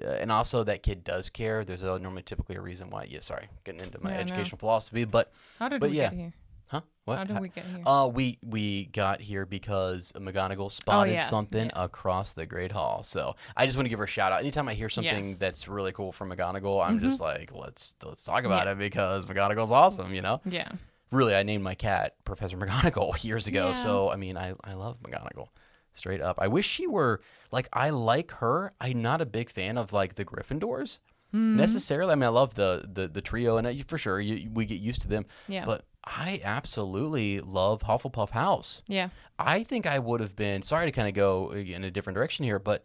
Yeah, and also that kid does care. There's normally typically a reason why. Yeah, sorry, getting into my Yeah, I know. educational philosophy, but How did But we yeah. get here? huh? What? How did we get here? We got here because McGonagall spotted yeah, something across the Great Hall. So I just want to give her a shout out. Anytime I hear something Yes. that's really cool from McGonagall, I'm just like, let's talk about it, because McGonagall's awesome. Yeah. Really, I named my cat Professor McGonagall years ago. Yeah. So I mean, I love McGonagall. Straight up. I wish she were like, I like her. I'm not a big fan of like the Gryffindors necessarily. I mean, I love the trio, and for sure we get used to them. Yeah. But I absolutely love Hufflepuff House. Yeah. I think I would have been, sorry to kind of go in a different direction here, but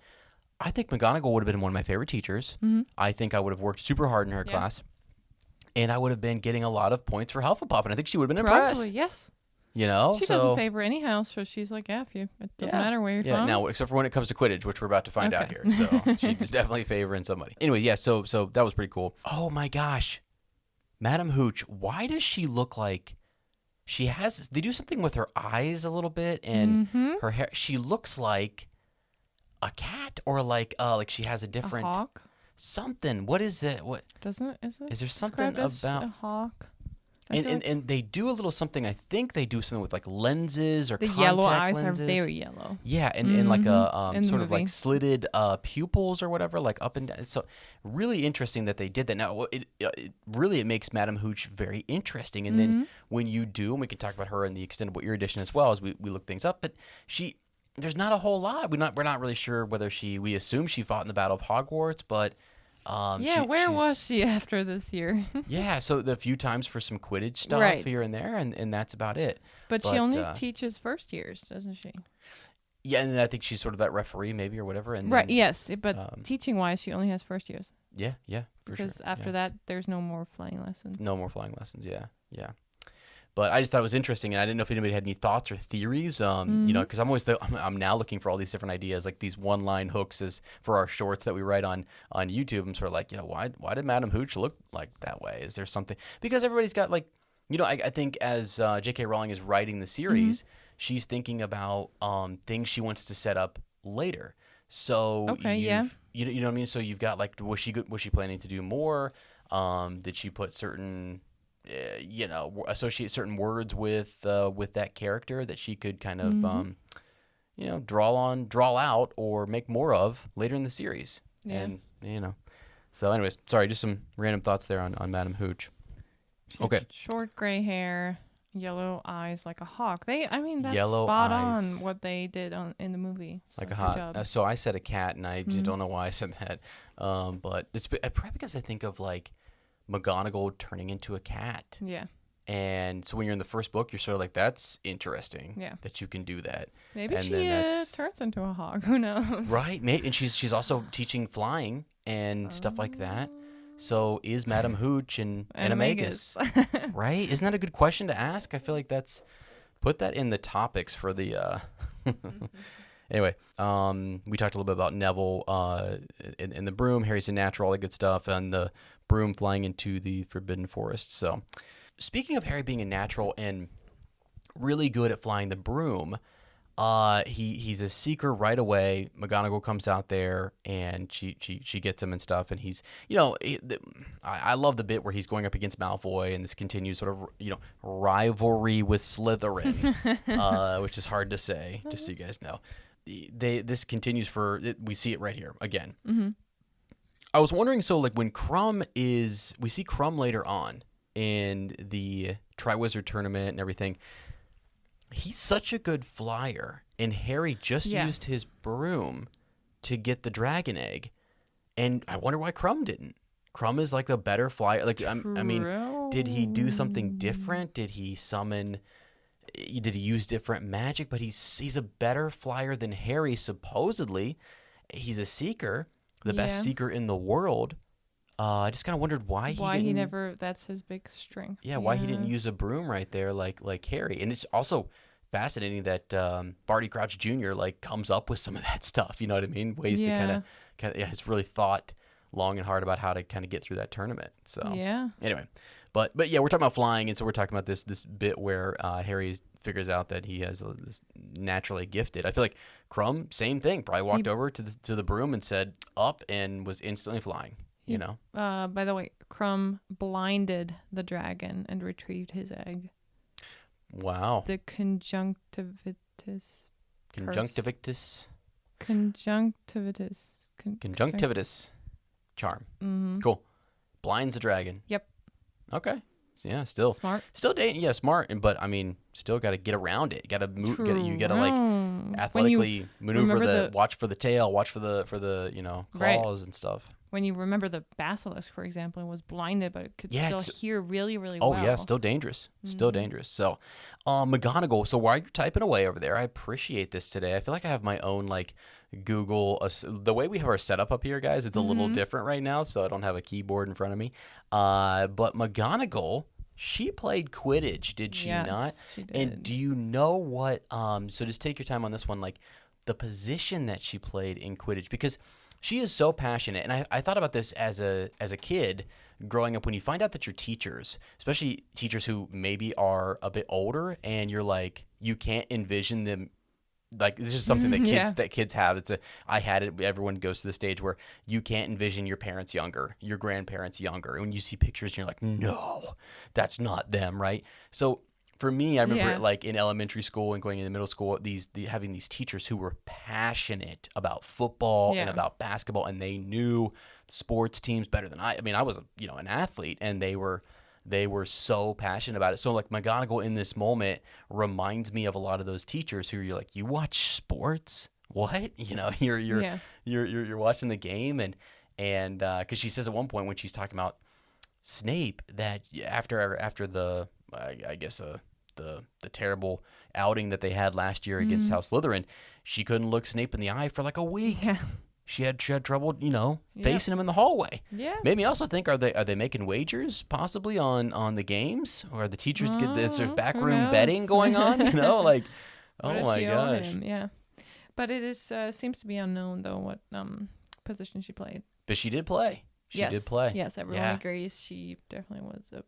I think McGonagall would have been one of my favorite teachers. I think I would have worked super hard in her Yeah. class, and I would have been getting a lot of points for Hufflepuff, and I think she would have been Probably, impressed. yes. You know, She doesn't favor any house, so she's like, it doesn't matter where you're Yeah, from. now except for when it comes to Quidditch, which we're about to find out Okay. here. So she's definitely favoring somebody. Anyway, yeah, so that was pretty cool. Oh my gosh. Madam Hooch, why does she look like they do something with her eyes a little bit, and her hair, she looks like a cat, or like she has a different A hawk? something. What is it? What Is it? Is there something described as about- a hawk? I feel like and they do a little something. I think they do something with like lenses or the contact yellow eyes lenses. are very yellow. Yeah, and like a In the sort of like movie. slitted pupils or whatever, like up and down. So really interesting that they did that. Now it makes Madam Hooch very interesting. And then when you do, and we can talk about her in the extendable ear edition as well as we look things up. But there's not a whole lot. We're not really sure whether we assume she fought in the Battle of Hogwarts, but. Where was she after this year? Yeah, so the few times for some Quidditch stuff Right. here and there, and that's about it. But she But, only uh, teaches first years, doesn't she? Yeah, and I think she's sort of that referee maybe or whatever. And Right. then- Yes, but teaching-wise, she only has first years Yeah, for sure. because after yeah. that, there's no more flying lessons. No more flying lessons. Yeah. But I just thought it was interesting, and I didn't know if anybody had any thoughts or theories. Because I'm now looking for all these different ideas, like these one-line hooks as for our shorts that we write on YouTube. I'm sort of like, why did Madam Hooch look like that way? Is there something? Because everybody's got like, I think as J.K. Rowling is writing the series, she's thinking about things she wants to set up later. So you know what I mean. So you've got like, was she planning to do more? Did she put certain associate certain words with that character that she could kind of draw out or make more of later in the series. And so anyways, sorry, just some random thoughts there on Madam Hooch. Okay. Short gray hair, yellow eyes like a hawk. That's Yellow spot eyes. on what they did in the movie. So Like a good hawk. job. So I said a cat, and I don't know why I said that. But it's probably because I think of like McGonagall turning into a cat. Yeah. And so when you're in the first book, you're sort of like, that's interesting. Yeah. That you can do that. Maybe and she then turns into a hawk. Who knows? Right. And she's also teaching flying and stuff like that. So is Madam Hooch and Animagus, right? Isn't that a good question to ask? I feel like put that in the topics for the. Anyway, we talked a little bit about Neville in the broom. Harry's a natural, all that good stuff, and the broom flying into the Forbidden Forest. So, speaking of Harry being a natural and really good at flying the broom, he's a seeker right away. McGonagall comes out there and she gets him and stuff, and he's I love the bit where he's going up against Malfoy, and this continues sort of rivalry with Slytherin, which is hard to say, just so you guys know. This continues we see it right here again. Mm-hmm. I was wondering, so like when we see Crumb later on in the Triwizard Tournament and everything. He's such a good flyer, and Harry just used his broom to get the dragon egg, and I wonder why Crumb didn't. Crumb is like a better flyer. Like I mean, did he do something different? Did he use different magic? But he's a better flyer than Harry. Supposedly, he's a seeker, the best seeker in the world. I just kind of wondered why he never. That's his big strength. Yeah, why he didn't use a broom right there, like Harry. And it's also fascinating that Barty Crouch Jr. comes up with some of that stuff. You know what I mean? Ways to kind of has really thought long and hard about how to kind of get through that tournament. So anyway, but yeah, we're talking about flying, and so we're talking about this bit where Harry figures out that he has this naturally gifted. I feel like Crumb, same thing. Probably walked over to the broom and said up and was instantly flying. By the way, Crumb blinded the dragon and retrieved his egg. Wow. The conjunctivitis. Charm. Mm-hmm. Cool. Blinds the dragon. Yep. Okay. So, yeah, still smart. Smart, but I mean, still got to get around it. Got to move. You got to athletically maneuver watch for the tail, watch for the claws and stuff. When you remember the basilisk, for example, was blinded, but it could still hear really, really well. Oh yeah, still dangerous. Still dangerous. So, McGonagall. So while you're typing away over there, I appreciate this today. I feel like I have my own Google. The way we have our setup up here, guys, it's a little different right now. So I don't have a keyboard in front of me. But McGonagall, she played Quidditch, did she not? She did. And do you know what? So just take your time on this one, the position that she played in Quidditch, because she is so passionate. And I thought about this as a kid growing up, when you find out that your teachers, especially teachers who maybe are a bit older, and you're like, you can't envision them. This is something that kids have. I had it. Everyone goes to the stage where you can't envision your parents younger, your grandparents younger. And when you see pictures, you're like, no, that's not them, right? So for me, I remember in elementary school and going into middle school, having these teachers who were passionate about football and about basketball, and they knew sports teams better than I. I mean, I was an athlete, and they were so passionate about it. So McGonagall in this moment reminds me of a lot of those teachers who you're like, you watch sports? What? You're watching the game, and because she says at one point when she's talking about Snape that after the I guess the terrible outing that they had last year against House Slytherin, she couldn't look Snape in the eye for a week. Yeah. she had trouble, Yep. facing him in the hallway. Yeah. Made me also think, are they making wagers possibly on the games, or the teachers get this? There's Who backroom knows? betting going on, like, What oh does my she owe gosh. him? Yeah. But it is seems to be unknown though what position she played. But she did play. She yes. did play. Yes, everyone Yeah. agrees she definitely was a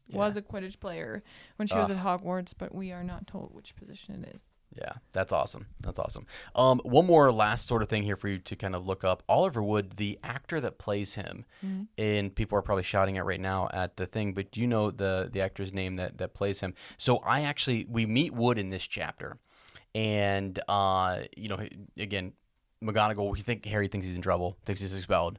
Yeah. Quidditch player when she was at Hogwarts, but we are not told which position it is. Yeah, that's awesome. That's awesome. One more last sort of thing here for you to kind of look up. Oliver Wood, the actor that plays him, and people are probably shouting it right now at the thing, but do you know the actor's name that plays him? So we meet Wood in this chapter, and again, McGonagall, Harry thinks he's in trouble, thinks he's expelled.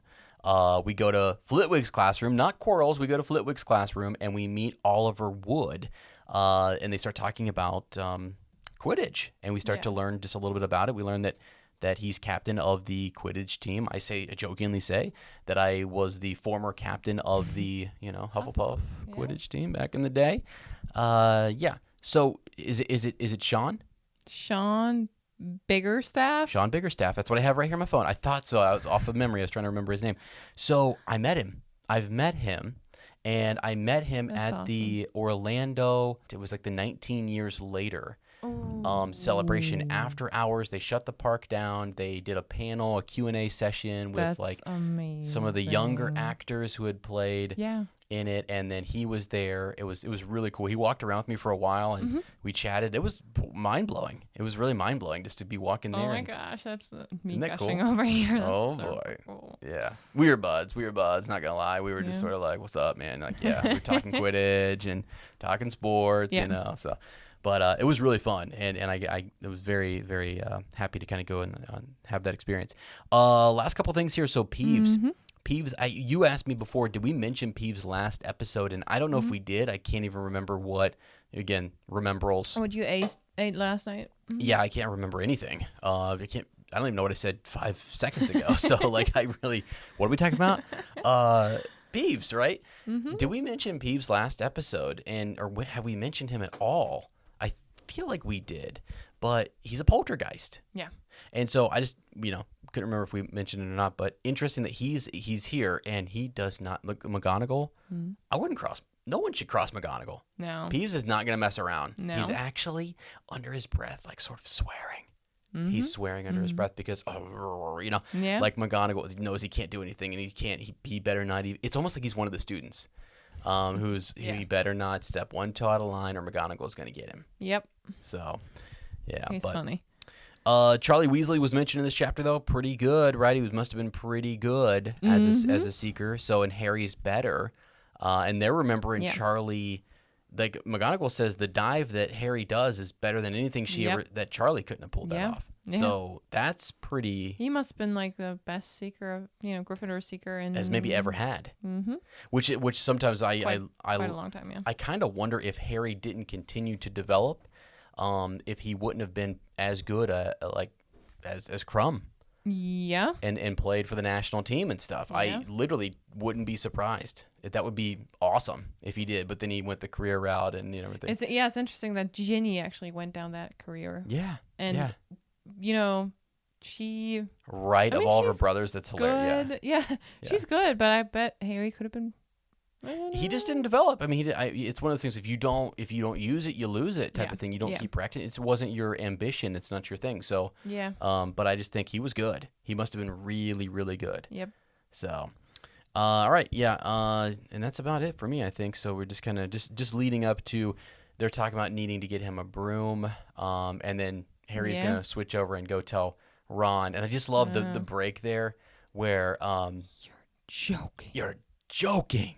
We go to Flitwig's classroom, not Quirrell's. We go to Flitwig's classroom, and we meet Oliver Wood, and they start talking about Quidditch, and we start to learn just a little bit about it. We learn that he's captain of the Quidditch team. I jokingly say that I was the former captain of the Hufflepuff Quidditch team back in the day. So is it Sean? Sean Biggerstaff? Sean Biggerstaff. That's what I have right here on my phone. I thought so. I was off of memory. I was trying to remember his name. So I met him. I've met him. And I met him at the Orlando, it was like the 19 years later celebration. After hours, they shut the park down. They did a panel, a Q&A session with some of the younger actors who had played in it, and then he was there. It was really cool. He walked around with me for a while, and we chatted. It was mind-blowing. It was really mind-blowing just to be walking there. Oh my gosh, that's me Isn't that gushing cool? over here. That's Oh so boy. cool. Yeah. We were buds, not gonna lie. We were just sort of like, what's up, man? Like, we were talking Quidditch and talking sports, so. But it was really fun, and I was very, very happy to kind of go and have that experience. Last couple things here. So Peeves. Peeves, you asked me before, did we mention Peeves last episode? And I don't know if we did. I can't even remember what, again, rememberals. What you ate last night? Yeah, I can't remember anything. I don't even know what I said 5 seconds ago. So, what are we talking about? Peeves, right? Did we mention Peeves last episode? Or have we mentioned him at all? I feel like we did, but he's a poltergeist. Yeah. And so I just, couldn't remember if we mentioned it or not, but interesting that he's here and he does not, McGonagall, no one should cross McGonagall. No. Peeves is not going to mess around. No. He's actually under his breath, sort of swearing. He's swearing under his breath because, like McGonagall knows he can't do anything and he better not even, it's almost like he's one of the students he better not step one toe out of line or McGonagall's going to get him. Yep. So, yeah. He's funny. Charlie Weasley was mentioned in this chapter, though. Pretty good, right? He must have been pretty good as a seeker. So, and Harry's better. And they're remembering Charlie. Like McGonagall says, the dive that Harry does is better than anything that Charlie couldn't have pulled that off. Yeah. So that's pretty. He must have been like the best seeker of Gryffindor seeker as maybe ever had. Which sometimes quite a long time. Yeah. I kind of wonder if Harry didn't continue to develop, if he wouldn't have been as good as Crumb. Yeah. And played for the national team and stuff. Yeah. I literally wouldn't be surprised. That would be awesome if he did. But then he went the career route and everything. It's interesting that Ginny actually went down that career. Yeah. And she of all of her brothers, that's hilarious. Good. Yeah. She's good, but I bet Harry could have been. He just didn't develop. I mean, it's one of those things. If you don't use it, you lose it type of thing. You don't keep practicing. It wasn't your ambition. It's not your thing. So yeah. But I just think he was good. He must have been really, really good. Yep. So, all right, yeah, and that's about it for me. I think so. We're just kind of just leading up to. They're talking about needing to get him a broom, and then Harry's gonna switch over and go tell Ron. And I just love the break there where You're joking.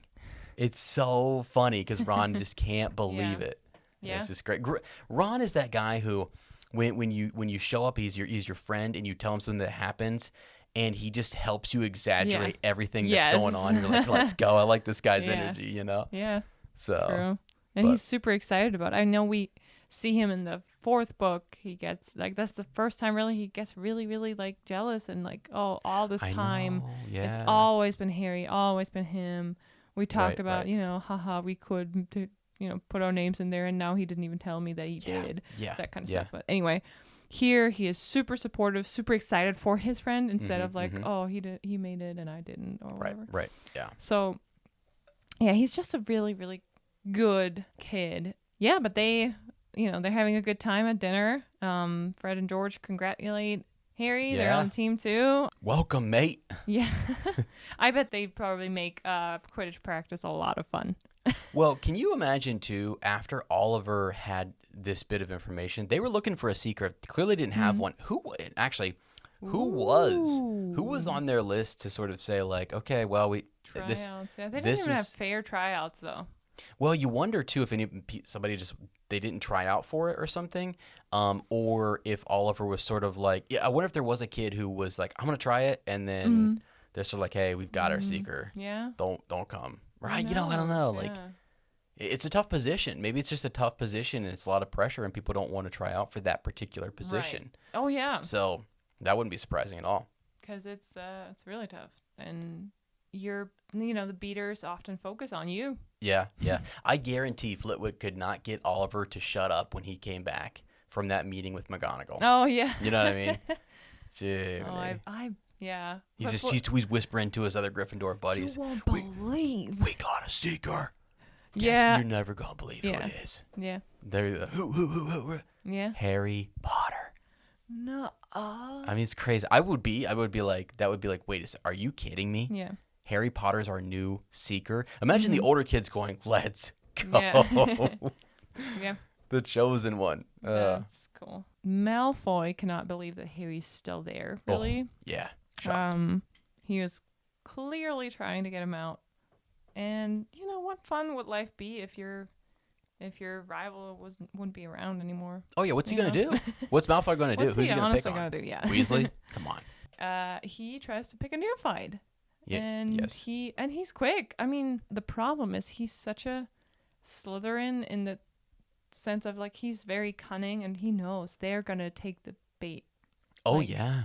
It's so funny because Ron just can't believe it. Yeah. It's just great. Ron is that guy who, when you show up, he's your friend, and you tell him something that happens, and he just helps you exaggerate everything that's going on. You're like, let's go. I like this guy's energy, Yeah. So. True. And he's super excited about it. I know we see him in the 4th book. He gets that's the first time really he gets really, really jealous and all this time. It's always been Harry, always been him. We talked about, haha, we could, put our names in there, and now he didn't even tell me that he did. Yeah. That kind of stuff. But anyway, Here, he is super supportive, super excited for his friend instead of like, mhm. oh, he made it and I didn't or Right, whatever. right, yeah. So, yeah, he's just a really, really good kid. Yeah, but they're having a good time at dinner. Fred and George congratulate Harry. They're Yeah. on team too. Welcome, mate. Yeah. I bet they probably make Quidditch practice a lot of fun. Well, can you imagine, too, after Oliver had this bit of information, they were looking for a seeker. Clearly didn't have one. Who was on their list to sort of say, like, okay, well, Tryouts. Yeah, they didn't even have fair tryouts, though. Well, you wonder, too, if somebody they didn't try out for it or something, or if Oliver was sort of like, I wonder if there was a kid who was like, I'm going to try it, and then they're sort of like, hey, we've got our seeker. Yeah. Don't come. Right? I don't know. Yeah. Like, it's a tough position. Maybe it's just a tough position and it's a lot of pressure and people don't want to try out for that particular position. Right. Oh, yeah. So that wouldn't be surprising at all. Because it's really tough. And the beaters often focus on you. Yeah. I guarantee Flitwick could not get Oliver to shut up when he came back from that meeting with McGonagall. Oh, yeah. You know what I mean? Gee, yeah. He's whispering to his other Gryffindor buddies. You won't believe. We got a seeker. Yeah. You're never going to believe who it is. Yeah. They're who? Yeah. Harry Potter. No. I mean, it's crazy. I would be like, wait a second, are you kidding me? Yeah. Harry Potter's our new seeker. Imagine the older kids going, let's go. Yeah. Yeah. The chosen one. That's cool. Malfoy cannot believe that Harry's still there, really. Oh, yeah. Shocked. He was clearly trying to get him out. And what fun would life be if your rival wouldn't be around anymore? Oh yeah, what's he gonna do? What's Malfoy gonna do? Who's he gonna pick on? Gonna do? Yeah. Weasley? Come on. He tries to pick a neophyte. Yeah. And yes. he's quick. I mean, the problem is he's such a Slytherin in the sense of like he's very cunning and he knows they're gonna take the bait. Oh yeah.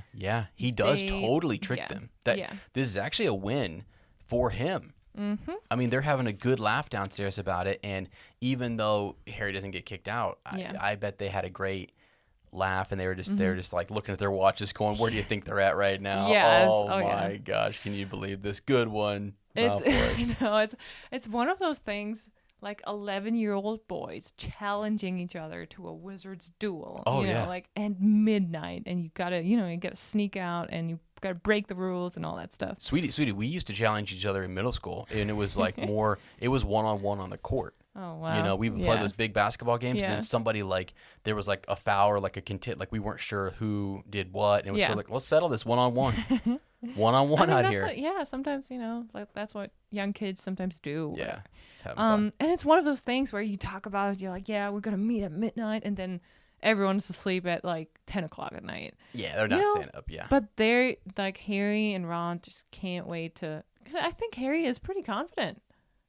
He does totally trick them. This is actually a win for him. Mm-hmm. I mean, they're having a good laugh downstairs about it, and even though Harry doesn't get kicked out, I bet they had a great laugh, and they were just like looking at their watches, going, "Where do you think they're at right now?" Yes. Oh my gosh, can you believe this? Good one. It's one of those things like 11-year-old boys challenging each other to a wizard's duel. Oh, like at midnight, and you gotta sneak out, and you gotta break the rules and all that stuff. Sweetie, we used to challenge each other in middle school, and it was like it was one-on-one on the court. Oh wow! We would play those big basketball games, and then somebody there was like a foul or like a content, like we weren't sure who did what, and it was sort of like, let's settle this one-on-one, out here. Sometimes like that's what young kids sometimes do. Yeah, it's having fun. And it's one of those things where you talk about it, you're like, yeah, we're gonna meet at midnight, and then everyone's asleep at like 10 o'clock at night. Yeah, they're not staying up. Yeah, but they're like Harry and Ron just can't wait to. I think Harry is pretty confident.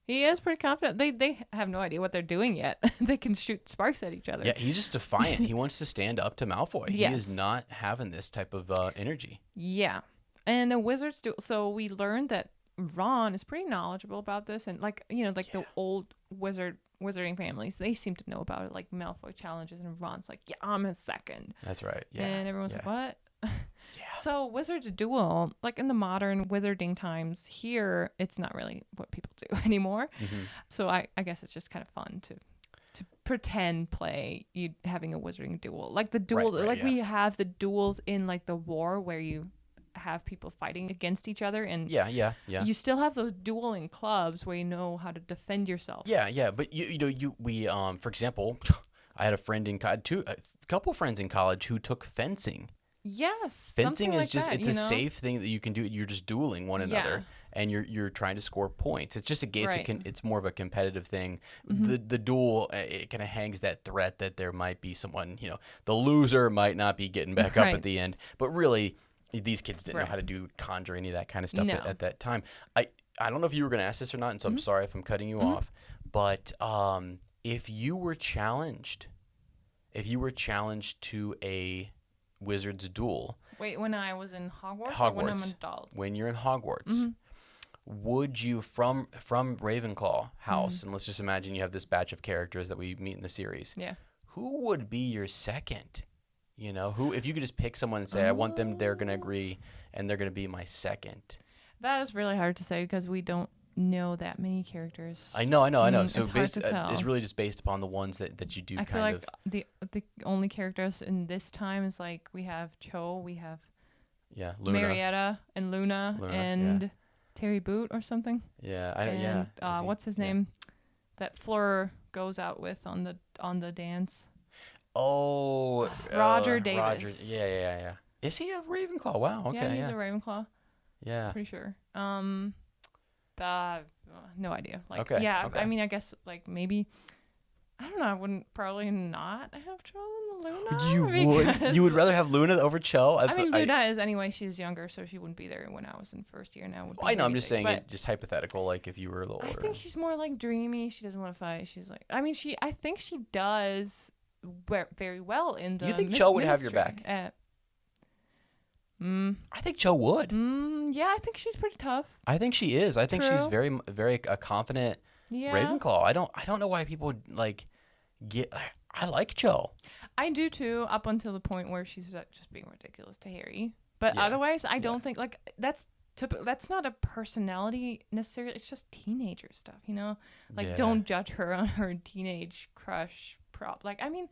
He is pretty confident. They have no idea what they're doing yet. They can shoot sparks at each other. Yeah, he's just defiant. He wants to stand up to Malfoy. Yes. He is not having this type of energy. Yeah. And a wizard's duel. So we learned that Ron is pretty knowledgeable about this. And the old wizarding families, they seem to know about it. Like Malfoy challenges and Ron's like, yeah, I'm his second. That's right. Yeah. And everyone's like, what? Yeah. So wizard's duel, like in the modern wizarding times here, it's not really what people do anymore. Mm-hmm. So I guess it's just kind of fun to pretend play you having a wizarding duel. Like the duel, we have the duels in like the war where you have people fighting against each other, and you still have those dueling clubs where you know how to defend yourself. But we for example, I had a couple friends in college who took fencing. Yes, fencing is like just that, it's a safe thing that you can do. You're just dueling one another, and you're trying to score points. It's just it's more of a competitive thing. Mm-hmm. The duel, it kind of hangs that threat that there might be someone, the loser might not be getting back up at the end, but really these kids didn't know how to conjure any of that kind of stuff at that time. I don't know if you were going to ask this or not, and so I'm sorry if I'm cutting you off, but if you were challenged to a wizard's duel. Wait, when I was in Hogwarts or when I'm an adult? When you're in Hogwarts, would you, from Ravenclaw house, and let's just imagine you have this batch of characters that we meet in the series. Yeah. Who would be your second You know, who if you could just pick someone and say, I want them, they're going to agree, and they're going to be my second. That is really hard to say because we don't know that many characters. I know. So it's hard to tell. it's really just based upon the ones that you do I kind feel like of. the only characters in this time is like we have Cho, we have Luna. Marietta and Luna and Terry Boot or something. What's his name? That Fleur goes out with on the dance. Oh, Roger Davis. Roger, yeah. Is he a Ravenclaw? Wow. Okay. Yeah, he's a Ravenclaw. Yeah. Pretty sure. No idea. Like, okay. Yeah. Okay. I mean, I guess like maybe. I don't know. I wouldn't probably not have chosen Luna. You would rather have Luna over Cho? I mean, Luna is anyway. She's younger, so she wouldn't be there when I was in first year. Now would. I know. I'm just saying it. Just hypothetical. Like if you were a little older. I think she's more like dreamy. She doesn't want to fight. She's like. I mean, I think she does very well in the. You think Cho would have your back? I think Cho would. Yeah, I think she's pretty tough. I think she is. I think she's very, very confident Ravenclaw. I don't know why people would like get. I like Cho. I do too, up until the point where she's just being ridiculous to Harry. But otherwise, I don't think like that's not a personality necessarily. It's just teenager stuff, you know. Like don't judge her on her teenage crush like I mean,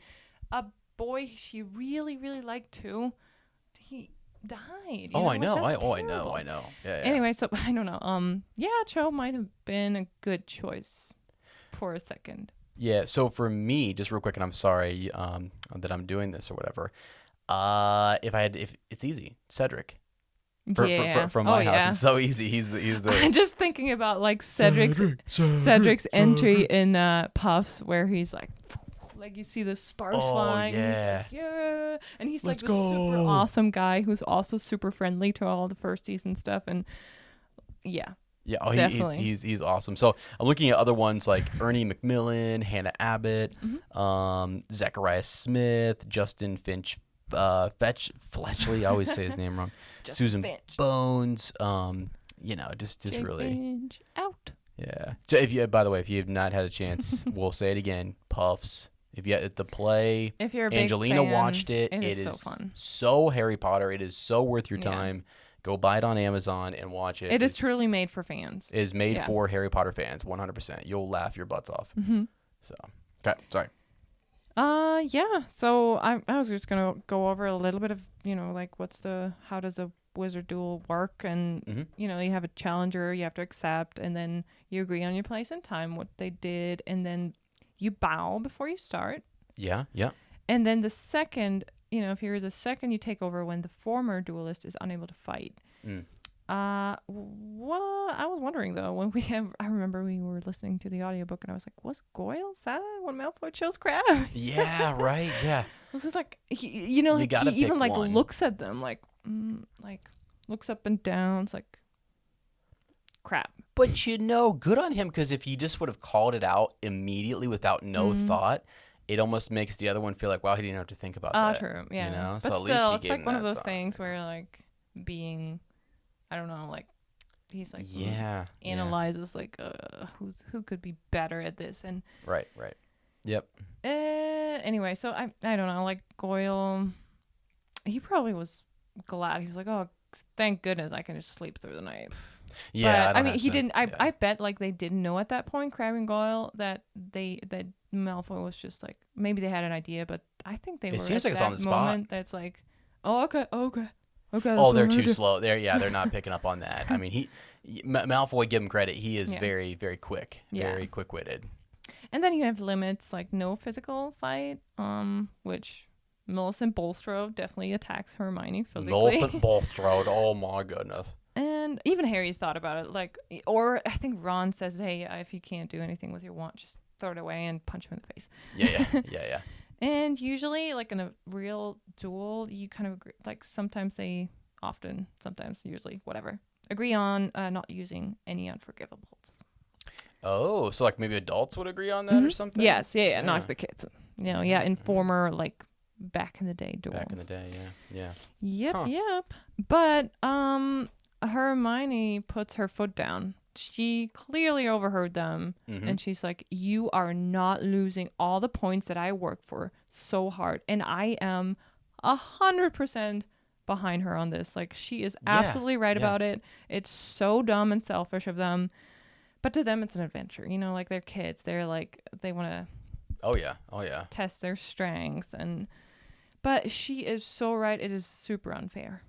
a boy she really really liked too. He died. I know. Yeah. Anyway, so I don't know. Cho might have been a good choice for a second. Yeah. So for me, just real quick, and I'm sorry that I'm doing this or whatever. If it's easy, Cedric. From my house, it's so easy. He's the. I'm just thinking about like Cedric's entry in Puffs, where he's like you see the sparks flying. Yeah. And he's like, and he's like the super awesome guy who's also super friendly to all the first season stuff, and definitely. He's awesome. So I'm looking at other ones like Ernie McMillan, Hannah Abbott, Zachariah Smith, Justin Finch, Fletchley. I always say his name wrong. Susan Finch. Bones. Just Jake really. Finch out. Yeah. So by the way, if you have not had a chance, we'll say it again. Puffs. If you the play, if you're a Angelina big fan, watched it. It is so fun. So Harry Potter. It is so worth your time. Go buy it on Amazon and watch it. It is truly made for fans. It is made for Harry Potter fans, 100%. You'll laugh your butts off. Mm-hmm. So, okay, sorry. So I was just gonna go over a little bit of like how does a wizard duel work, and you have a challenger you have to accept, and then you agree on your place and time, what they did, and then you bow before you start. Yeah. And then the second, if you're the second, you take over when the former duelist is unable to fight. I was wondering though, I remember we were listening to the audiobook and I was like, was Goyle sad when Malfoy chose Crabbe? Yeah, right. Yeah. Was it like he even like one. looks at them like looks up and down. It's like Crabbe. But good on him, because if he just would have called it out immediately without no thought, it almost makes the other one feel like, wow, he didn't have to think about that. True. Yeah. But so at least still, he it's gave like him one of that those thought. things where like being, I don't know, like he's like analyzes like who could be better at this, and right. Yep. Anyway, so I don't know, like Goyle, he probably was glad. He was like, oh, thank goodness I can just sleep through the night. Yeah, but I mean, he didn't. I bet like they didn't know at that point, Crabbe and Goyle, that Malfoy was just like, maybe they had an idea, but I think they were. It seems like it's on the spot. That's like, oh, okay. Oh, they're too slow. They're not picking up on that. I mean, Malfoy, give him credit. He is very, very quick, very quick-witted. And then you have limits like no physical fight, which Millicent Bulstrode definitely attacks Hermione physically. Millicent Bulstrode, oh my goodness. And even Harry thought about it, like, or I think Ron says, hey, if you can't do anything with your wand, just throw it away and punch him in the face. Yeah. And usually, like in a real duel, you kind of agree, like sometimes, usually, whatever, agree on not using any unforgivables. Oh, so like maybe adults would agree on that or something? Yes, yeah, not the kids. In former, like, back in the day duels. Back in the day, yeah. Yep. But Hermione puts her foot down. She clearly overheard them, and she's like, you are not losing all the points that I worked for so hard, and I am 100% behind her on this. Like, she is absolutely right about it. It's so dumb and selfish of them. But to them, it's an adventure. You know, like, they're kids. They're like, they want to Oh yeah. test their strength. But she is so right. It is super unfair.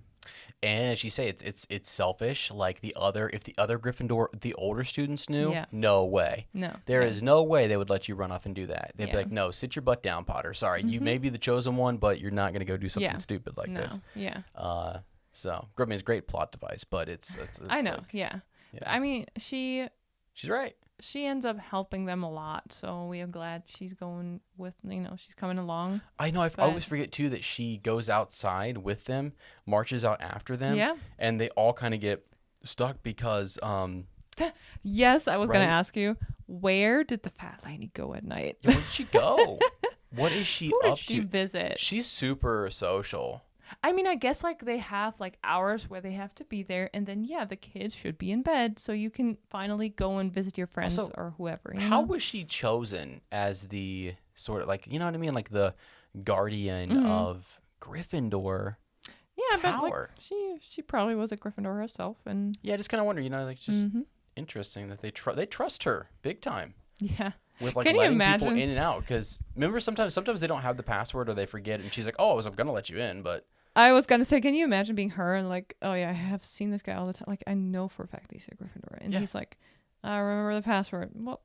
And as you say, it's selfish. Like if the other Gryffindor, the older students knew, no way. No. There is no way they would let you run off and do that. They'd be Yeah. like, no, sit your butt down, Potter. Sorry, you may be the chosen one, but you're not going to go do something stupid like this. Yeah. So, I mean, it's a great plot device, but it's I know. like, Yeah. I mean, she's right. She ends up helping them a lot, so we are glad she's going with, she's coming along. I know. I always forget, too, that she goes outside with them, marches out after them, and they all kind of get stuck because... Yes, I was going to ask you, where did the fat lady go at night? Where did she go? What is she Who up did she to? visit? She's super social. I mean, I guess like they have like hours where they have to be there, and then the kids should be in bed, so you can finally go and visit your friends or whoever. How was she chosen as the sort of like, you know what I mean, like the guardian of Gryffindor? Yeah, power? But like, she probably was a Gryffindor herself, and I just kind of wonder, like just interesting that they trust her big time. Yeah. With like Can you letting imagine? people in and out, because remember sometimes they don't have the password or they forget, and she's like, oh, I was gonna let you in, but. I was gonna say, can you imagine being her and like, oh yeah, I have seen this guy all the time. Like, I know for a fact he's a Gryffindor, and he's like, I remember the password. Well,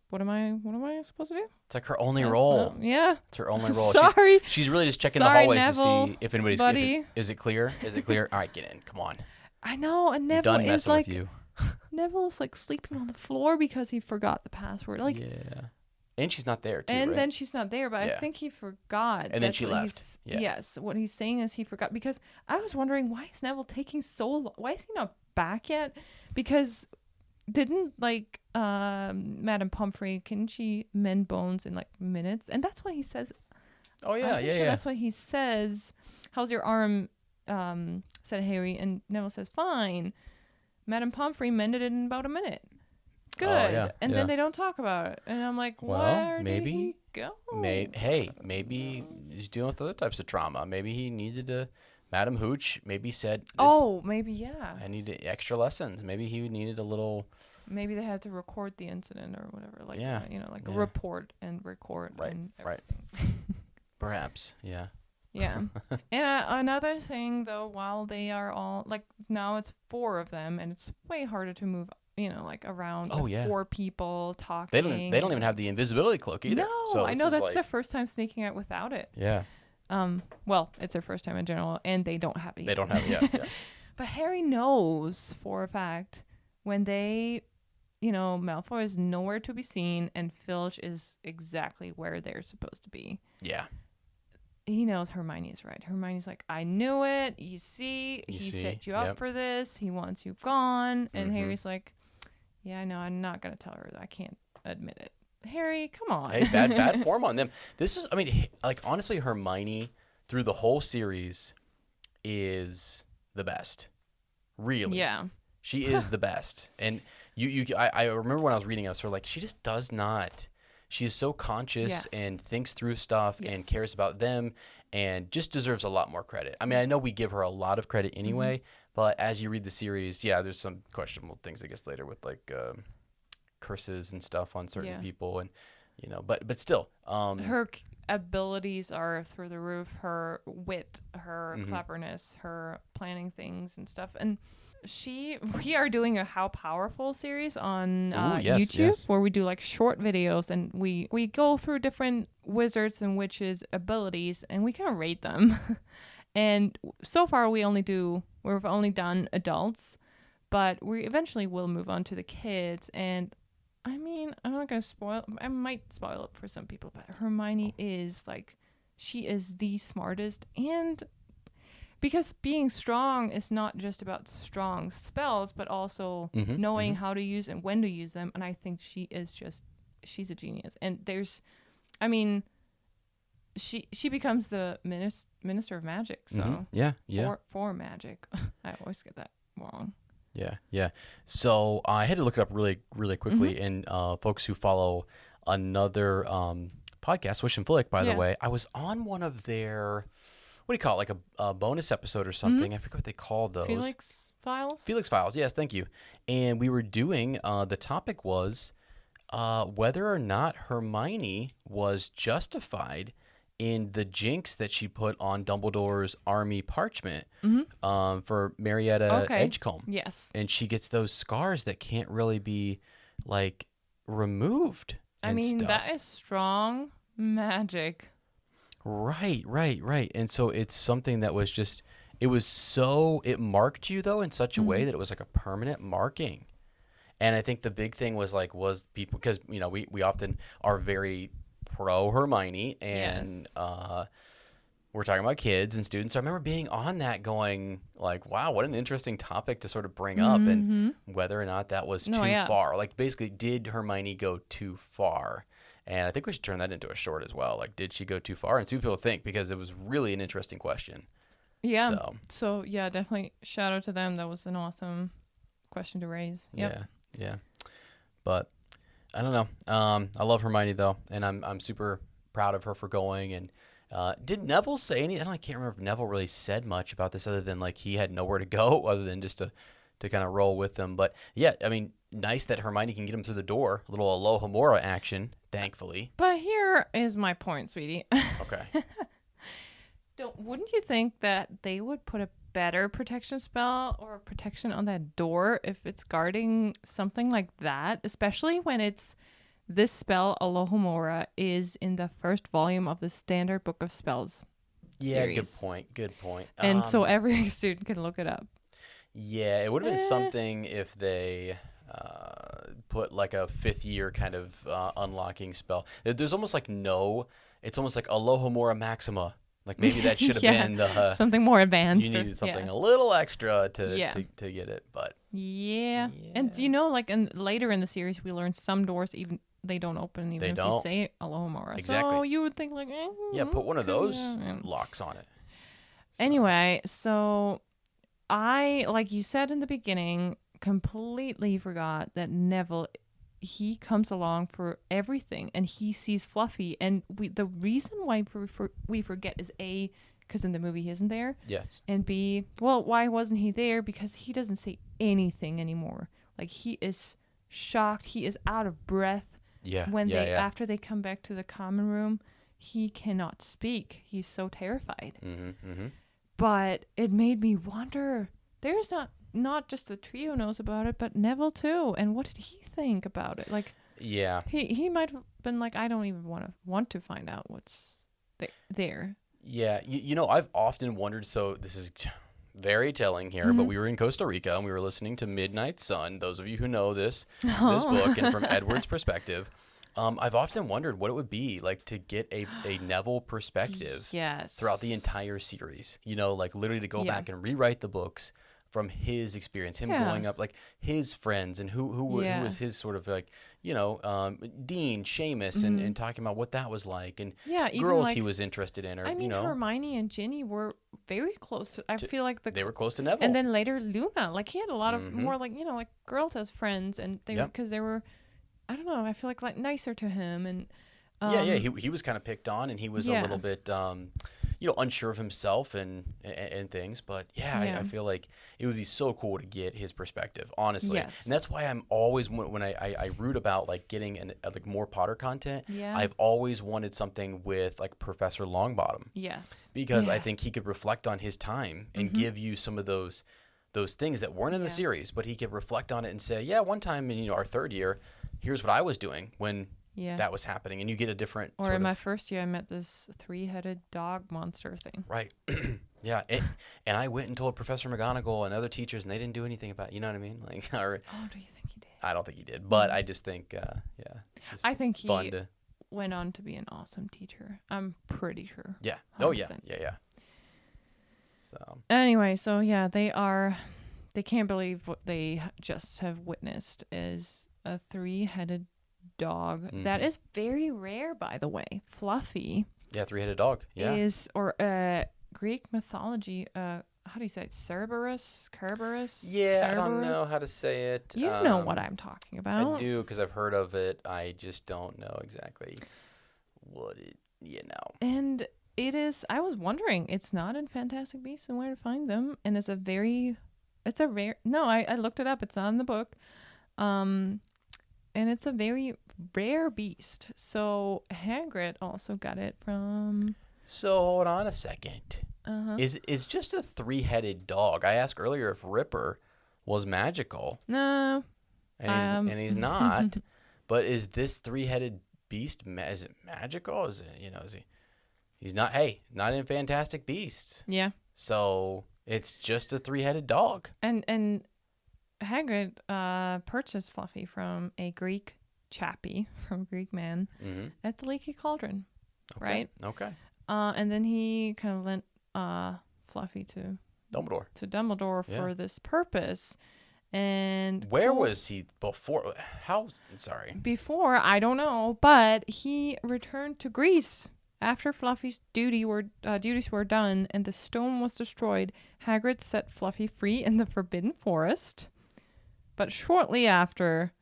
what am I supposed to do? It's like her only role. It's her only role. Sorry, she's really just checking Sorry, the hallways Neville, to see if anybody's. Is it clear? Is it clear? All right, get in. Come on. I know, and Neville done is messing like, with you. Neville's like sleeping on the floor because he forgot the password. Like, and she's not there too. And right? then she's not there, but I think he forgot. And then she left. Yes, what he's saying is he forgot, because I was wondering, why is Neville taking so long? Why is he not back yet? Because didn't like Madame Pomfrey, can she mend bones in like minutes? And that's why he says. Oh yeah, sure that's why he says, "How's your arm?" Said Harry, and Neville says, "Fine." Madame Pomfrey mended it in about a minute. Good. And then they don't talk about it. And I'm like, where did he go? Maybe he's dealing with other types of trauma. Maybe he needed to, Madam Hooch maybe said, maybe, I needed extra lessons. Maybe he needed a little. Maybe they had to record the incident or whatever. Like, a report and record. Right, and right. Perhaps, yeah. Yeah. And another thing, though, while they are all, like, now it's 4 of them, and it's way harder to move, like around 4 people talking. They don't even have the invisibility cloak either. No, so I know that's their first time sneaking out without it. Yeah. Well, it's their first time in general, and they don't have it. They don't have it, yeah. But Harry knows for a fact when they, Malfoy is nowhere to be seen, and Filch is exactly where they're supposed to be. Yeah. He knows Hermione is right. Hermione's like, I knew it. You see, he set you up for this. He wants you gone. And Harry's like, yeah, I know. I'm not going to tell her that. I can't admit it. Harry, come on. Hey, bad form on them. This is, I mean, like, honestly, Hermione through the whole series is the best. Really. Yeah. She is the best. And I remember when I was reading, I was sort of like, she just does not. She is so conscious and thinks through stuff and cares about them and just deserves a lot more credit. I mean, I know we give her a lot of credit anyway, but as you read the series, there's some questionable things, I guess, later with like curses and stuff on certain people. And, but still. Her abilities are through the roof. Her wit, her cleverness, her planning things and stuff. And we are doing a How Powerful series on YouTube where we do like short videos, and we go through different wizards and witches' abilities, and we kind of rate them. And so far we've only done adults, but we eventually will move on to the kids. And I mean, I'm not gonna I might spoil it for some people, but Hermione is like, she is the smartest, and because being strong is not just about strong spells, but also knowing how to use and when to use them. And I think she's a genius. And she becomes the minister of magic. So for magic. I always get that wrong. Yeah. So I had to look it up really, really quickly. And folks who follow another podcast, Swish and Flick, by the Yeah. way, I was on one of their, what do you call it, like a bonus episode or something. I forget what they called those. Felix Files? Felix Files, yes, thank you. And we were doing, the topic was whether or not Hermione was justified in the jinx that she put on Dumbledore's army parchment for Marietta Edgecombe. Yes. And she gets those scars that can't really be, like, removed. I mean, that is strong magic. Right. And so it's something that was just, it marked you, though, in such a way that it was like a permanent marking. And I think the big thing was people, because, we often are very pro Hermione, and we're talking about kids and students. So I remember being on that going like, wow, what an interesting topic to sort of bring up, and whether or not that was too far. Like, basically, did Hermione go too far? And I think we should turn that into a short as well. Like, did she go too far? And see what people think, because it was really an interesting question. Yeah. So yeah, definitely shout out to them. That was an awesome question to raise. Yep. Yeah. But I don't know. I love Hermione, though, and I'm super proud of her for going. And did Neville say anything? I can't remember if Neville really said much about this, other than like he had nowhere to go, other than just to kind of roll with them. But yeah, I mean, nice that Hermione can get him through the door. A little Alohomora action, thankfully. But here is my point, sweetie. Okay. Wouldn't you think that they would put a better protection spell or protection on that door if it's guarding something like that, especially when this spell Alohomora is in the first volume of the Standard Book of Spells series. Good point. And so every student can look it up. Yeah, it would have been something if they put like a 5th year kind of unlocking spell. There's almost like it's almost like Alohomora Maxima. Like, maybe that should have been the something more advanced. You needed something a little extra to get it, but and later in the series we learned some doors even they don't open even if you say Alohomora. Exactly. So you would think like put one of those locks on it. Anyway, so I, like you said in the beginning, completely forgot that Neville, he comes along for everything, and he sees Fluffy, and the reason why we forget is A, because in the movie he isn't there. Yes. And B, well, why wasn't he there? Because he doesn't say anything anymore. Like, he is shocked. He is out of breath. Yeah. After they come back to the common room, he cannot speak. He's so terrified. But it made me wonder. There's not just the trio knows about it, but Neville too. And what did he think about it? Like, he might have been like, I don't even want to find out what's there. Yeah, I've often wondered. So this is very telling here, but we were in Costa Rica and we were listening to Midnight Sun. Those of you who know this book, and from Edward's perspective, I've often wondered what it would be like to get a Neville perspective throughout the entire series. Like literally to go back and rewrite the books from his experience, him growing up, like his friends, and who was his sort of like, Dean, Seamus, and talking about what that was like, and girls he was interested in, or Hermione and Ginny were very close to. I feel like they were close to Neville, and then later Luna, like he had a lot of more like like girls as friends, and they because they were, I don't know, I feel like nicer to him, and he was kind of picked on, and he was a little bit unsure of himself and things, but I feel like it would be so cool to get his perspective, honestly. And that's why I'm always, when I root about like getting like more Potter content, I've always wanted something with like Professor Longbottom. Because I think he could reflect on his time and give you some of those things that weren't in the series, but he could reflect on it and say, one time in our 3rd year, here's what I was doing when that was happening, and you get a different. Or in my 1st year, I met this 3-headed dog monster thing. Right. And I went and told Professor McGonagall and other teachers, and they didn't do anything about it. You know what I mean? Like, do you think he did? I don't think he did, but I just think, I think he went on to be an awesome teacher. I'm pretty sure. Yeah. 100%. Oh yeah. So. Anyway, they can't believe what they just have witnessed is a 3-headed dog. That is very rare, by the way. Fluffy. Yeah, 3-headed dog. Yeah. Is, or Greek mythology, how do you say it? Kerberos? Yeah, I don't know how to say it. You know what I'm talking about. I do, because I've heard of it. I just don't know exactly would it, And it is, I was wondering, it's not in Fantastic Beasts and Where to Find Them. And it's a rare, no, I looked it up. It's not in the book. And it's a very rare beast. So Hagrid also got it from... So hold on a second. Is just a 3-headed dog. I asked earlier if Ripper was magical. No. And he's not. But is this 3-headed beast, is it magical? Is it, is he? He's not, not in Fantastic Beasts. Yeah. So it's just a 3-headed dog. And Hagrid purchased Fluffy from a Greek chappie, from a Greek man, at the Leaky Cauldron. Okay. Right? Okay. And then he kind of lent Fluffy to Dumbledore for this purpose. And where was he before? Before, I don't know, but he returned to Greece after Fluffy's duties were done and the stone was destroyed. Hagrid set Fluffy free in the Forbidden Forest, but shortly after,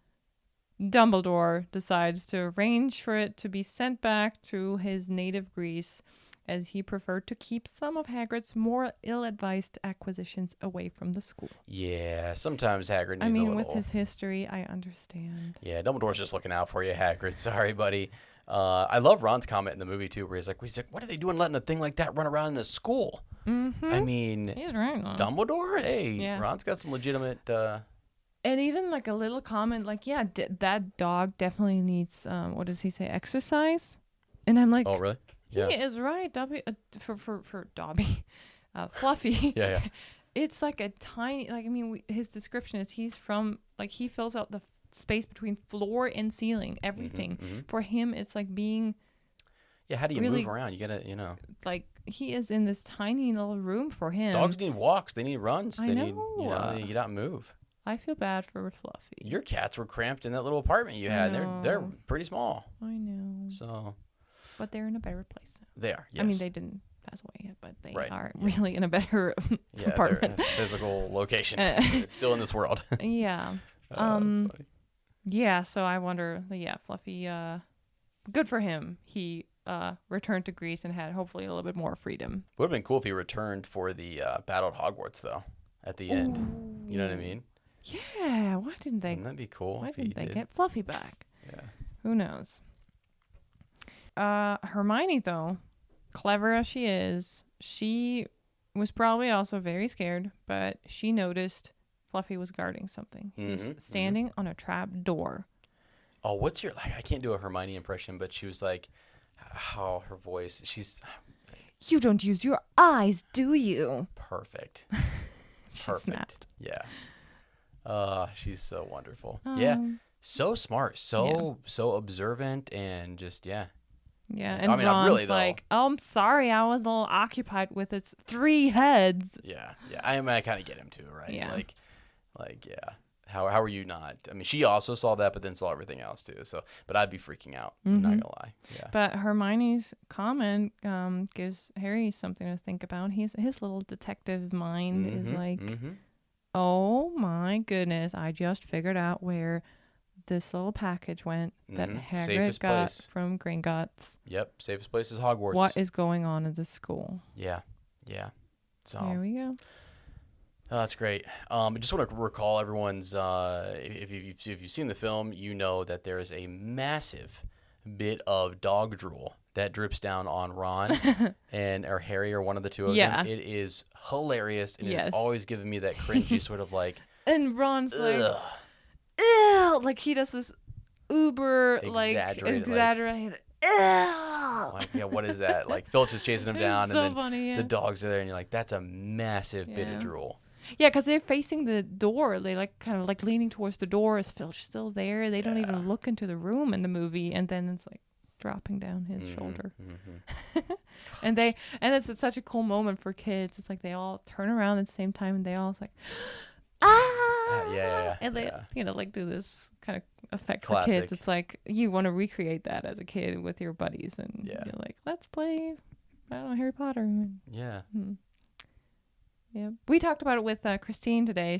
Dumbledore decides to arrange for it to be sent back to his native Greece, as he preferred to keep some of Hagrid's more ill-advised acquisitions away from the school. Yeah, sometimes Hagrid needs a little... with his history, I understand. Yeah, Dumbledore's just looking out for you, Hagrid. Sorry, buddy. I love Ron's comment in the movie, too, where he's like, what are they doing letting a thing like that run around in a school? I mean... He's right on. Dumbledore? Hey, Ron's got some legitimate... And even like a little comment like, that dog definitely needs, what does he say, exercise? And I'm like... Oh, really? Yeah. He is right, Dobby, for Dobby, Fluffy. Yeah. It's like a tiny, his description is he's from, he fills out the space between floor and ceiling, everything. For him, it's like being... Yeah, how do you really move around? You gotta, he is in this tiny little room for him. Dogs need walks. They need runs. They need, know. they get out and move. I feel bad for Fluffy. Your cats were cramped in that little apartment you had. They're pretty small. I know. So... But they're in a better place now. They are, yes. I mean, they didn't pass away yet, but they are really in a better apartment. They're in a physical location. It's still in this world. Yeah. That's funny. Yeah, so I wonder, Fluffy, good for him. He returned to Greece and had hopefully a little bit more freedom. Would have been cool if he returned for the battle at Hogwarts, though, at the end. You know what I mean? Yeah, why didn't they? Wouldn't that be cool Why if he didn't they did? get Fluffy back? Yeah. Who knows? Hermione, though, clever as she is, she was probably also very scared, but she noticed Fluffy was guarding something. He was standing on a trap door. Oh, what's your... I can't do a Hermione impression, but she was like... How her voice... She's... You don't use your eyes, do you? Perfect. Perfect. Snapped. Yeah. She's so wonderful. Yeah. So smart. So observant and just, Yeah, and I mean, Ron's really, though. like, oh, I'm sorry, I was a little occupied with its 3 heads. Yeah. I kind of get him too, right? Yeah. Yeah. How are you not? I mean, she also saw that, but then saw everything else too. So, but I'd be freaking out. I'm not gonna lie. Yeah. But Hermione's comment gives Harry something to think about. His little detective mind is like, oh my goodness, I just figured out where this little package went that Hagrid got from Gringotts. Yep, safest place is Hogwarts. What is going on at the school? Yeah. So there we go. Oh, that's great. I just want to recall everyone's, if you've seen the film, you know that there is a massive bit of dog drool that drips down on Ron or Harry or one of the two of them. It is hilarious, and it's always given me that cringy sort of like... And Ron's like... Ew! Like, he does this uber, exaggerated ew! What is that? Like, Filch is chasing him down, so and then funny, the dogs are there, and you're like, that's a massive bit of drool. Yeah, because they're facing the door. They kind of leaning towards the door. Is Filch still there? They don't even look into the room in the movie, and then it's like dropping down his shoulder. And it's such a cool moment for kids. It's like they all turn around at the same time, and they all like, ah, and they do this kind of effect for kids. It's like you want to recreate that as a kid with your buddies, and you're like, let's play, I don't know, Harry Potter. Yeah. Yeah. We talked about it with Christine today.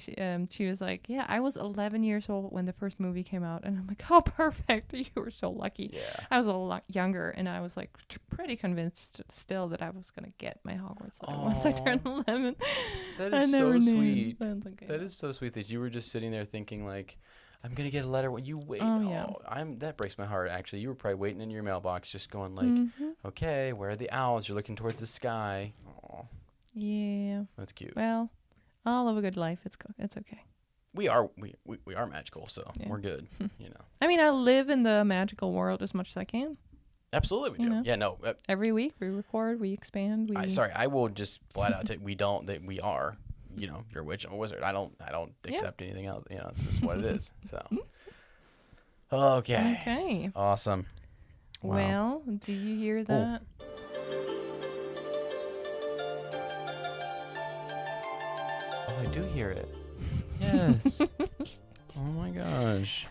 She was like, yeah, I was 11 years old when the first movie came out. And I'm like, how perfect. You were so lucky. Yeah. I was a lot younger, and I was like pretty convinced still that I was going to get my Hogwarts letter once I turned 11. That I is never so knew. sweet. I was like, That is so sweet that you were just sitting there thinking like, I'm going to get a letter when you wait. Oh, yeah. That breaks my heart, actually. You were probably waiting in your mailbox just going like, Mhm. okay, where are the owls? You're looking towards the sky. Aw, Yeah. that's cute. Well, I'll live a good life. It's okay. We are magical, so Yeah. we're good, you know. I mean, I live in the magical world as much as I can. Absolutely we You do. know. Yeah, no. Every week we record, we expand, I will just flat out we don't that we are, you know, you're a witch, I'm a wizard. I don't accept anything else. You know, it's just what it is. So okay. Okay. Awesome. Wow. Well, do you hear that? Oh, I do hear it. Yes. Oh my gosh.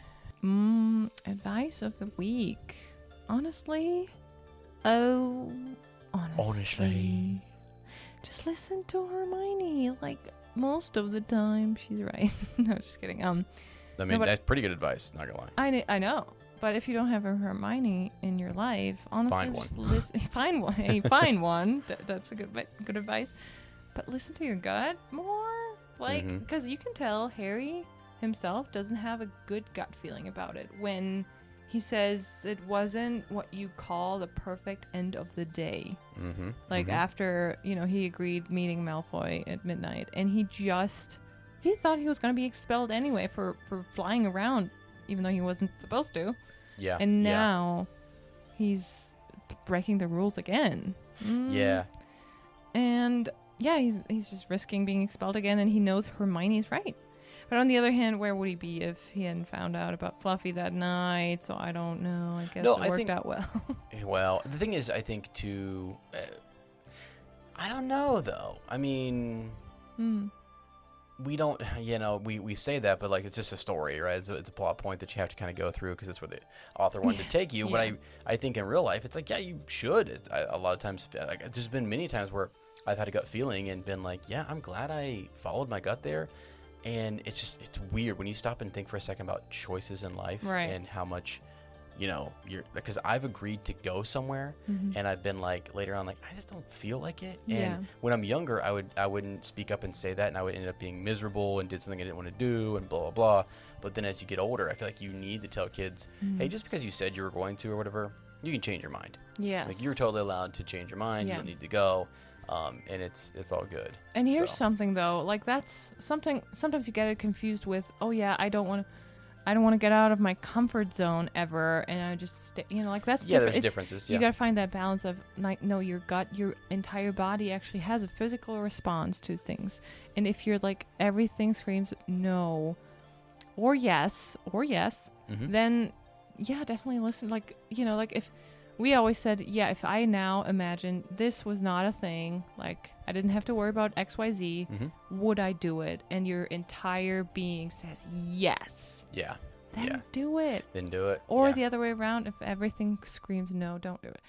Advice of the week. Honestly, just listen to Hermione. Like most of the time, she's right. No, just kidding. I mean, that's pretty good advice. Not gonna lie. I know. But if you don't have a Hermione in your life, honestly, Find just one. listen. Find one. Hey, find one. That's a good advice. But listen to your gut more, like, Mhm. because you can tell Harry himself doesn't have a good gut feeling about it when he says it wasn't what you call the perfect end of the day. Mm-hmm. Like after he agreed meeting Malfoy at midnight, and he thought he was gonna be expelled anyway for flying around, even though he wasn't supposed to. Yeah. And now he's breaking the rules again. Yeah. And yeah, he's just risking being expelled again, and he knows Hermione's right. But on the other hand, where would he be if he hadn't found out about Fluffy that night? So I don't know. I guess it worked out well. Well, the thing is, I think I don't know though. I mean, we don't, we say that, but like it's just a story, right? It's a plot point that you have to kind of go through because that's where the author wanted to take you. Yeah. But I think in real life, it's like, yeah, you should. A lot of times, like, there's been many times where I've had a gut feeling and been like, yeah, I'm glad I followed my gut there. And it's weird when you stop and think for a second about choices in life, right, and how much, because I've agreed to go somewhere, and I've been like later on, like, I just don't feel like it. Yeah. And when I'm younger, I wouldn't speak up and say that, and I would end up being miserable and did something I didn't want to do and blah, blah, blah. But then as you get older, I feel like you need to tell kids, hey, just because you said you were going to or whatever, you can change your mind. Yes. Like, you're totally allowed to change your mind. Yeah. You don't need to go. And it's all good. And here's something though, like that's something. Sometimes you get it confused with, oh yeah, I don't want to get out of my comfort zone ever, and I just stay, like that's different. There's differences. Yeah. You gotta find that balance of like, no, your gut, your entire body actually has a physical response to things, and if you're like everything screams no, or yes, then yeah, definitely listen. Like like if. We always said, yeah, if I now imagine this was not a thing, like I didn't have to worry about XYZ, would I do it? And your entire being says yes. Yeah. Then do it. Then do it. Or the other way around, if everything screams no, don't do it.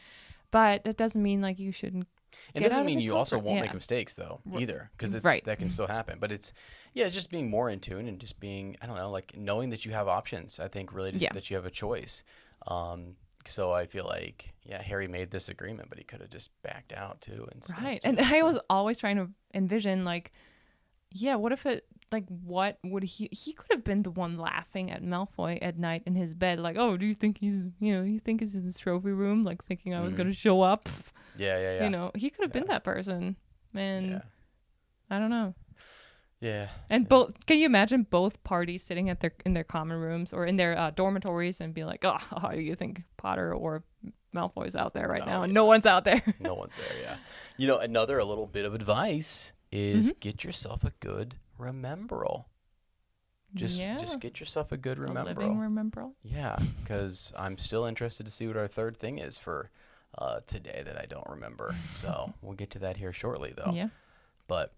But that doesn't mean like you shouldn't. It doesn't mean you also won't make mistakes though either, because that can still happen. But it's just being more in tune and just being, I don't know, like knowing that you have options. I think really just that you have a choice. So I feel like, Harry made this agreement, but he could have just backed out too. Right. And I was always trying to envision like, what if it, like, what would he could have been the one laughing at Malfoy at night in his bed. Like, oh, do you think he's in his trophy room? Like thinking I was going to show up. Yeah. He could have been that person. And I don't know. Yeah. And can you imagine both parties sitting in their common rooms or in their dormitories and be like, oh, you think Potter or Malfoy's out there right now and no one's out there. No one's there, yeah. Another little bit of advice is get yourself a good rememberal. Just get yourself a good rememberal. A living rememberal? Yeah, because I'm still interested to see what our third thing is for today that I don't remember. So we'll get to that here shortly, though. Yeah. But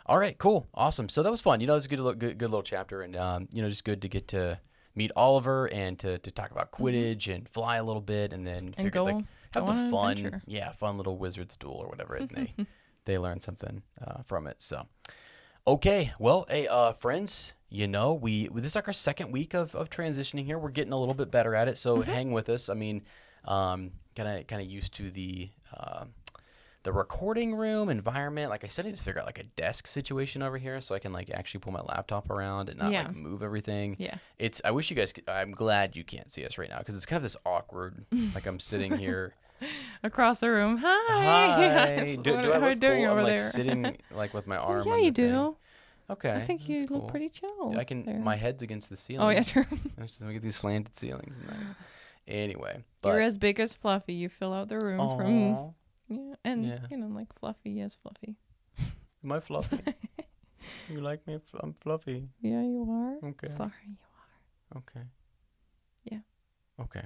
all right, cool, awesome. So that was fun. It was a good little chapter, and just good to get to meet Oliver and to talk about Quidditch and fly a little bit, and then have the fun, adventure. fun little wizard's duel or whatever. And they learn something from it. So, okay, well, hey, friends, you know, this is like our second week of transitioning here. We're getting a little bit better at it, so hang with us. I mean, kind of used to the recording room environment. Like I said, I need to figure out like a desk situation over here so I can like actually pull my laptop around and not like move everything. Yeah. I wish you guys could, I'm glad you can't see us right now because it's kind of this awkward, like I'm sitting here. Across the room. Hi. Hi. Do I How are you look doing cool? over I'm like there? sitting like with my arm Yeah, on you the thing. do. Okay. I think you that's look cool. pretty chill. I can. there. My head's against the ceiling. Oh yeah, true. Let me get these slanted ceilings. Nice. Anyway, You're as big as Fluffy. You fill out the room from you know, like Fluffy is Fluffy. Am I fluffy? You like me? I'm fluffy. Yeah, you are. Okay. Sorry, you are. Okay. Yeah. Okay.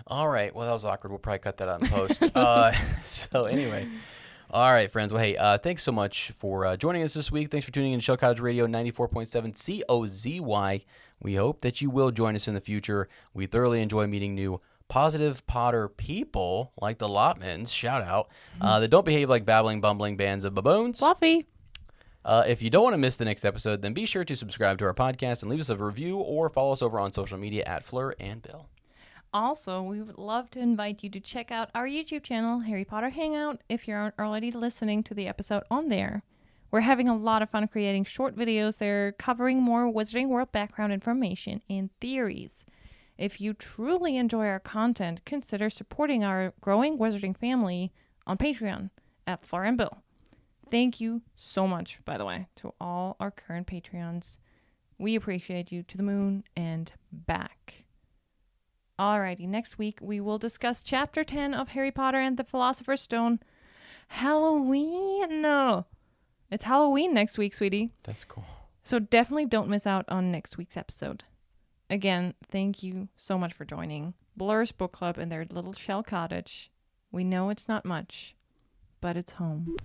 All right. Well, that was awkward. We'll probably cut that out in post. So anyway. All right, friends. Well, hey, thanks so much for joining us this week. Thanks for tuning in to Shell Cottage Radio 94.7 COZY. We hope that you will join us in the future. We thoroughly enjoy meeting new positive Potter people like the Lotmans, shout out, that don't behave like babbling, bumbling bands of baboons. Fluffy. If you don't want to miss the next episode, then be sure to subscribe to our podcast and leave us a review or follow us over on social media at fleurandbill. Also, we would love to invite you to check out our YouTube channel, Harry Potter Hangout, if you're already listening to the episode on there. We're having a lot of fun creating short videos there covering more Wizarding World background information and theories. If you truly enjoy our content, consider supporting our growing Wizarding family on Patreon at fleurandbill. Thank you so much, by the way, to all our current Patreons. We appreciate you to the moon and back. Alrighty, next week we will discuss Chapter 10 of Harry Potter and the Philosopher's Stone. Halloween! No, it's Halloween next week, sweetie. That's cool. So definitely don't miss out on next week's episode. Again, thank you so much for joining Blur's Book Club in their little shell cottage. We know it's not much, but it's home.